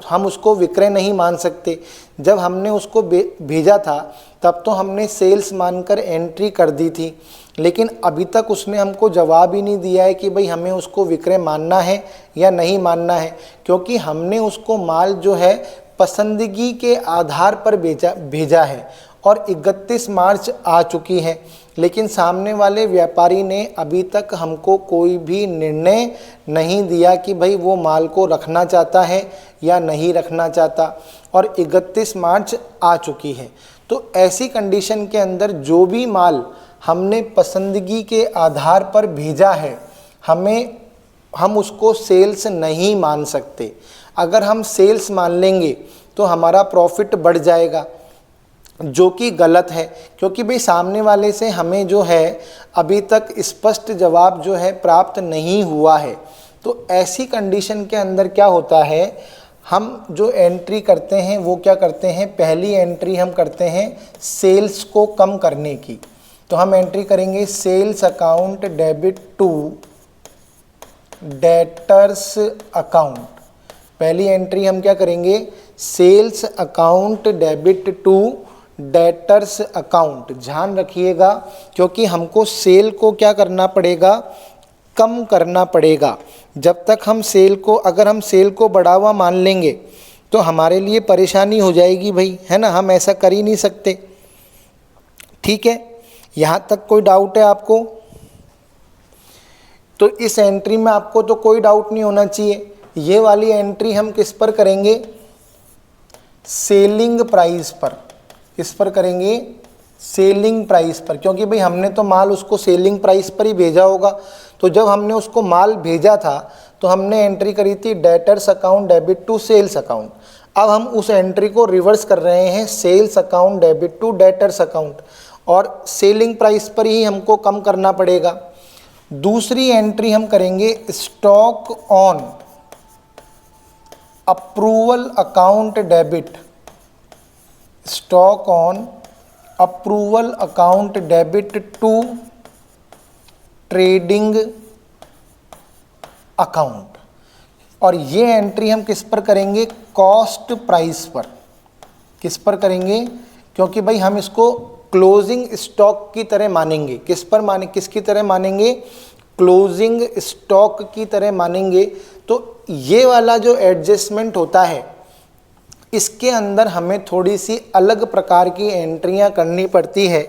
Speaker 1: हम उसको विक्रय नहीं मान सकते, जब हमने उसको भेजा था तब तो हमने सेल्स मानकर एंट्री कर दी थी, लेकिन अभी तक उसने हमको जवाब ही नहीं दिया है कि भाई हमें उसको विक्रय मानना है या नहीं मानना है। क्योंकि हमने उसको माल जो है पसंदगी के आधार पर भेजा है और 31 मार्च आ चुकी है, लेकिन सामने वाले व्यापारी ने अभी तक हमको कोई भी निर्णय नहीं दिया कि भाई वो माल को रखना चाहता है या नहीं रखना चाहता, और 31 मार्च आ चुकी है। तो ऐसी कंडीशन के अंदर जो भी माल हमने पसंदगी के आधार पर भेजा है, हम उसको सेल्स नहीं मान सकते। अगर हम सेल्स मान लेंगे तो हमारा प्रॉफिट बढ़ जाएगा, जो कि गलत है। क्योंकि भाई सामने वाले से हमें जो है अभी तक स्पष्ट जवाब जो है प्राप्त नहीं हुआ है। तो ऐसी कंडीशन के अंदर क्या होता है, हम जो एंट्री करते हैं वो क्या करते हैं, पहली एंट्री हम करते हैं सेल्स को कम करने की। तो हम एंट्री करेंगे sales account debit to debtors account. पहली एंट्री हम क्या करेंगे, sales account debit to debtors account. ध्यान रखिएगा क्योंकि हमको सेल को क्या करना पड़ेगा, कम करना पड़ेगा। जब तक हम सेल को, अगर हम सेल को बढ़ावा मान लेंगे तो हमारे लिए परेशानी हो जाएगी भाई, है ना, हम ऐसा कर ही नहीं सकते। ठीक है, यहाँ तक कोई डाउट है आपको? तो इस एंट्री में आपको तो कोई डाउट नहीं होना चाहिए। ये वाली एंट्री हम किस पर करेंगे, सेलिंग प्राइस पर। किस पर करेंगे, सेलिंग प्राइस पर, क्योंकि भाई हमने तो माल उसको सेलिंग प्राइस पर ही भेजा होगा। तो जब हमने उसको माल भेजा था तो हमने एंट्री करी थी debtors account debit to sales account. अब हम उस एंट्री को रिवर्स कर रहे हैं, sales account debit to debtors account, और सेलिंग प्राइस पर ही हमको कम करना पड़ेगा। दूसरी एंट्री हम करेंगे stock on approval account debit, stock on approval account debit to trading account. और ये एंट्री हम किस पर करेंगे, कॉस्ट प्राइस पर। किस पर करेंगे, क्योंकि भाई हम इसको क्लोजिंग स्टॉक की तरह मानेंगे। किसकी तरह मानेंगे? क्लोजिंग स्टॉक की तरह मानेंगे। तो ये वाला जो एडजस्टमेंट होता है, इसके अंदर हमें थोड़ी सी अलग प्रकार की एंट्रियां करनी पड़ती है।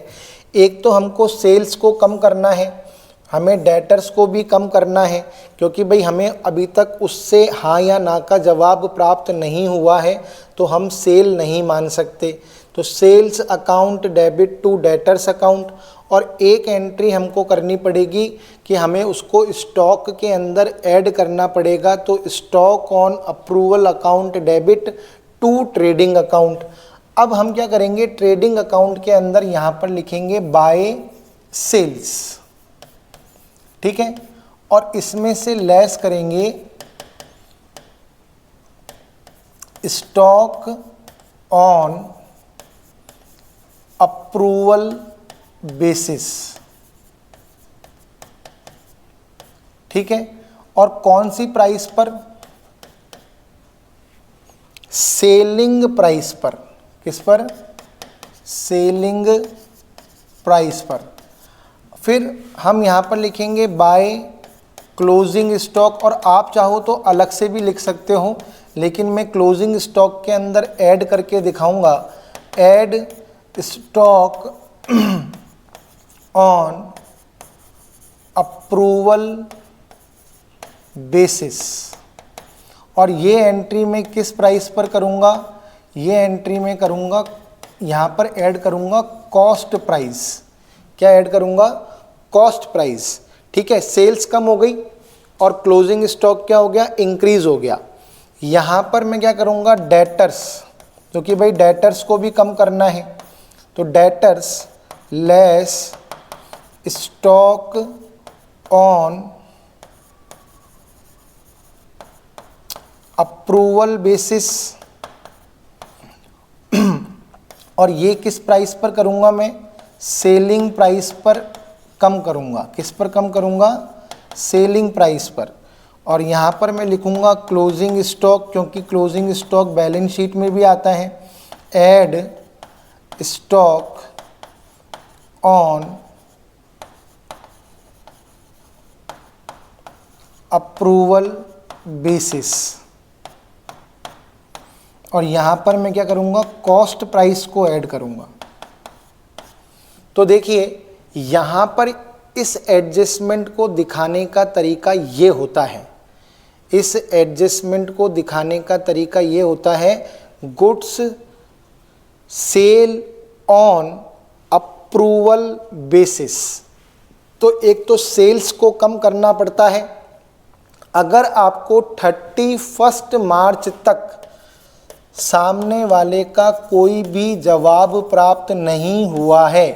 Speaker 1: एक तो हमको सेल्स को कम करना है, हमें डेटर्स को भी कम करना है, क्योंकि भाई हमें अभी तक उससे हाँ या ना का जवाब प्राप्त नहीं हुआ है, तो हम सेल नहीं मान सकते। तो sales account debit to debtors account, और एक एंट्री हमको करनी पड़ेगी कि हमें उसको स्टॉक के अंदर ऐड करना पड़ेगा। तो stock on approval account debit to trading account. अब हम क्या करेंगे? ट्रेडिंग अकाउंट के अंदर यहाँ पर लिखेंगे बाय सेल्स, ठीक है, और इसमें से लेस करेंगे स्टॉक ऑन अप्रूवल बेसिस, ठीक है। और कौन सी प्राइस पर? सेलिंग प्राइस पर। किस पर? सेलिंग प्राइस पर। फिर हम यहाँ पर लिखेंगे बाय क्लोजिंग स्टॉक, और आप चाहो तो अलग से भी लिख सकते हो, लेकिन मैं क्लोजिंग स्टॉक के अंदर ऐड करके दिखाऊंगा। Add stock on approval basis. और ये एंट्री में किस प्राइस पर करूँगा? ये एंट्री में करूँगा, यहाँ पर ऐड करूँगा कॉस्ट प्राइस। क्या ऐड करूँगा? कॉस्ट प्राइस, ठीक है। सेल्स कम हो गई और क्लोजिंग स्टॉक क्या हो गया? इंक्रीज हो गया। यहाँ पर मैं क्या करूँगा? डेटर्स, क्योंकि भाई डेटर्स को भी कम करना है, तो debtors less stock on approval basis. और ये किस प्राइस पर करूँगा मैं? सेलिंग प्राइस पर कम करूँगा। किस पर कम करूँगा? सेलिंग प्राइस पर। और यहाँ पर मैं लिखूँगा क्लोजिंग स्टॉक, क्योंकि क्लोजिंग स्टॉक बैलेंस शीट में भी आता है। Add stock on approval basis. और यहाँ पर मैं क्या करूँगा? कॉस्ट प्राइस को ऐड करूँगा। तो देखिए यहाँ पर इस एडजस्टमेंट को दिखाने का तरीका ये होता है। इस एडजस्टमेंट को दिखाने का तरीका ये होता है, goods sale on approval basis. तो एक तो सेल्स को कम करना पड़ता है। अगर आपको 31 मार्च तक सामने वाले का कोई भी जवाब प्राप्त नहीं हुआ है,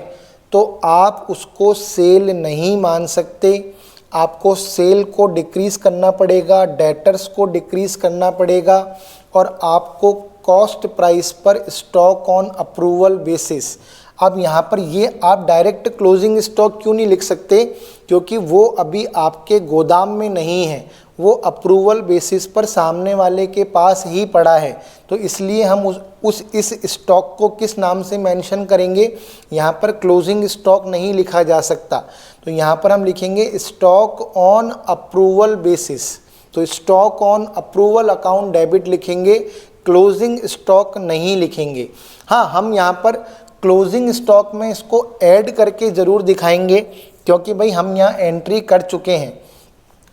Speaker 1: तो आप उसको सेल नहीं मान सकते। आपको सेल को डिक्रीज़ करना पड़ेगा, डेटर्स को डिक्रीज़ करना पड़ेगा, और आपको कॉस्ट प्राइस पर स्टॉक ऑन अप्रूवल बेसिस। अब यहाँ पर ये आप डायरेक्ट क्लोजिंग स्टॉक क्यों नहीं लिख सकते? क्योंकि वो अभी आपके गोदाम में नहीं है, वो अप्रूवल बेसिस पर सामने वाले के पास ही पड़ा है। तो इसलिए हम इस स्टॉक को किस नाम से मेंशन करेंगे? यहाँ पर क्लोजिंग स्टॉक नहीं लिखा जा सकता, तो यहाँ पर हम लिखेंगे स्टॉक ऑन अप्रूवल बेसिस। तो stock on approval account debit लिखेंगे, क्लोजिंग स्टॉक नहीं लिखेंगे। हाँ, हम यहाँ पर क्लोजिंग स्टॉक में इसको ऐड करके ज़रूर दिखाएंगे, क्योंकि भाई हम यहाँ एंट्री कर चुके हैं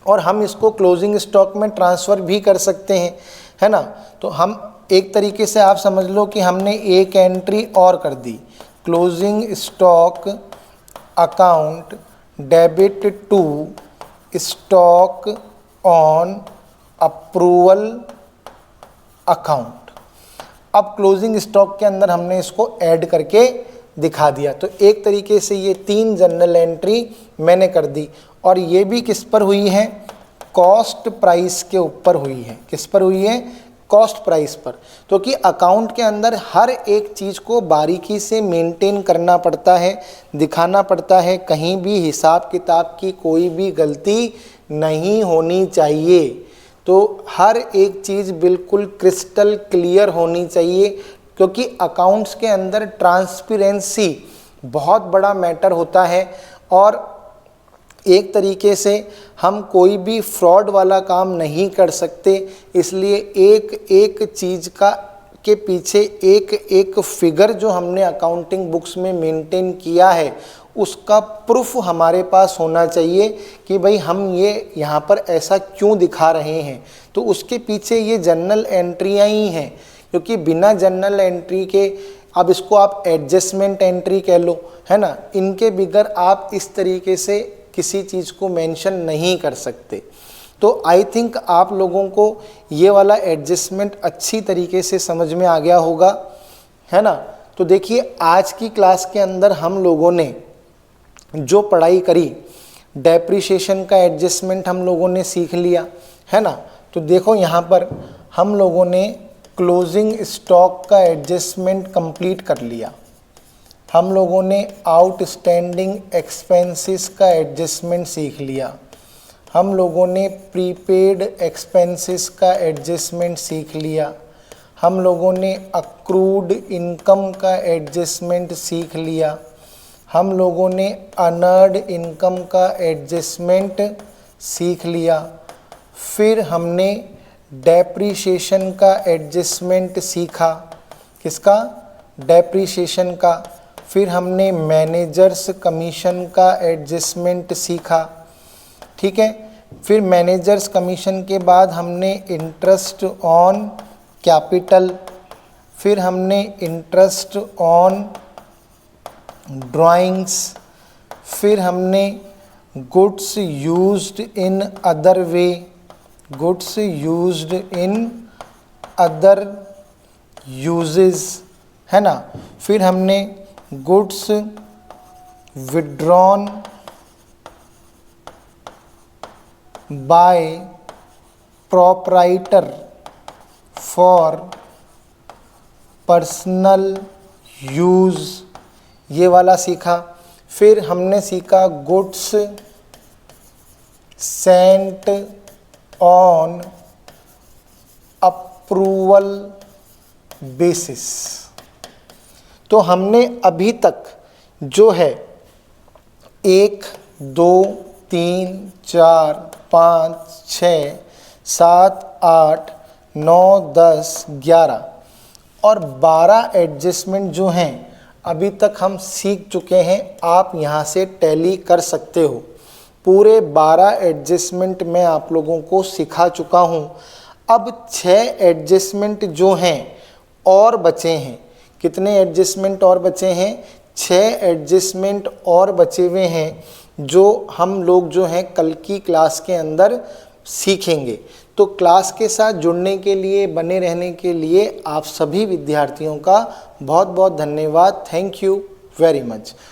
Speaker 1: और हम इसको क्लोजिंग स्टॉक में ट्रांसफ़र भी कर सकते हैं, है ना। तो हम एक तरीके से आप समझ लो कि हमने एक एंट्री और कर दी, closing stock account debit to stock on approval account. अब क्लोजिंग स्टॉक के अंदर हमने इसको ऐड करके दिखा दिया। तो एक तरीके से ये 3 जनरल एंट्री मैंने कर दी, और ये भी किस पर हुई है? कॉस्ट प्राइस के ऊपर हुई है। किस पर हुई है? कॉस्ट प्राइस पर। तो कि अकाउंट के अंदर हर एक चीज़ को बारीकी से मेंटेन करना पड़ता है, दिखाना पड़ता है, कहीं भी हिसाब किताब की कोई भी गलती नहीं होनी चाहिए। तो हर एक चीज़ बिल्कुल क्रिस्टल क्लियर होनी चाहिए, क्योंकि अकाउंट्स के अंदर ट्रांसपेरेंसी बहुत बड़ा मैटर होता है और एक तरीके से हम कोई भी फ्रॉड वाला काम नहीं कर सकते, इसलिए एक एक चीज़ का के पीछे एक एक फिगर जो हमने अकाउंटिंग बुक्स में मेंटेन किया है उसका प्रूफ हमारे पास होना चाहिए कि भाई हम ये यहाँ पर ऐसा क्यों दिखा रहे हैं। तो उसके पीछे ये जर्नल एंट्रियाँ ही हैं, क्योंकि बिना जर्नल एंट्री के, अब इसको आप एडजस्टमेंट एंट्री कह लो, है ना, इनके बगैर आप इस तरीके से किसी चीज़ को मेंशन नहीं कर सकते। तो आई थिंक आप लोगों को ये वाला एडजस्टमेंट अच्छी तरीके से समझ में आ गया होगा, है ना। तो देखिए आज की क्लास के अंदर हम लोगों ने जो पढ़ाई करी, डेप्रिसिएशन का एडजस्टमेंट हम लोगों ने सीख लिया, है ना। तो देखो यहाँ पर हम लोगों ने क्लोजिंग स्टॉक का एडजस्टमेंट कंप्लीट कर लिया, हम लोगों ने आउटस्टैंडिंग एक्सपेंसेस का एडजस्टमेंट सीख लिया, हम लोगों ने प्रीपेड एक्सपेंसेस का एडजस्टमेंट सीख लिया, हम लोगों ने अक्रूड इनकम का एडजस्टमेंट सीख लिया, हम लोगों ने अनर्ड इनकम का एडजस्टमेंट सीख लिया, फिर हमने डेप्रिसिएशन का एडजस्टमेंट सीखा, किसका, डेप्रिसिएशन का, फिर हमने मैनेजर्स कमीशन का एडजस्टमेंट सीखा, ठीक है। फिर मैनेजर्स कमीशन के बाद हमने इंटरेस्ट ऑन कैपिटल, फिर हमने इंटरेस्ट ऑन ड्राइंग्स, फिर हमने goods used in other way, goods used in other uses, है ना, फिर हमने goods withdrawn bye proprietor for personal use, ये वाला सीखा। फिर हमने सीखा goods Saint on approval basis. तो हमने अभी तक जो है 1, 2, 3, 4, 5, 6, 7, 8, 9, 10, 11 और 12 एडजस्टमेंट जो हैं अभी तक हम सीख चुके हैं। आप यहाँ से टैली कर सकते हो। पूरे 12 एडजस्टमेंट मैं आप लोगों को सिखा चुका हूँ। अब 6 एडजस्टमेंट जो हैं और बचे हैं। कितने एडजस्टमेंट और बचे हैं? 6 एडजस्टमेंट और बचे हुए हैं जो हम लोग जो हैं कल की क्लास के अंदर सीखेंगे। तो क्लास के साथ जुड़ने के लिए, बने रहने के लिए आप सभी विद्यार्थियों का बहुत बहुत धन्यवाद। Thank you very much.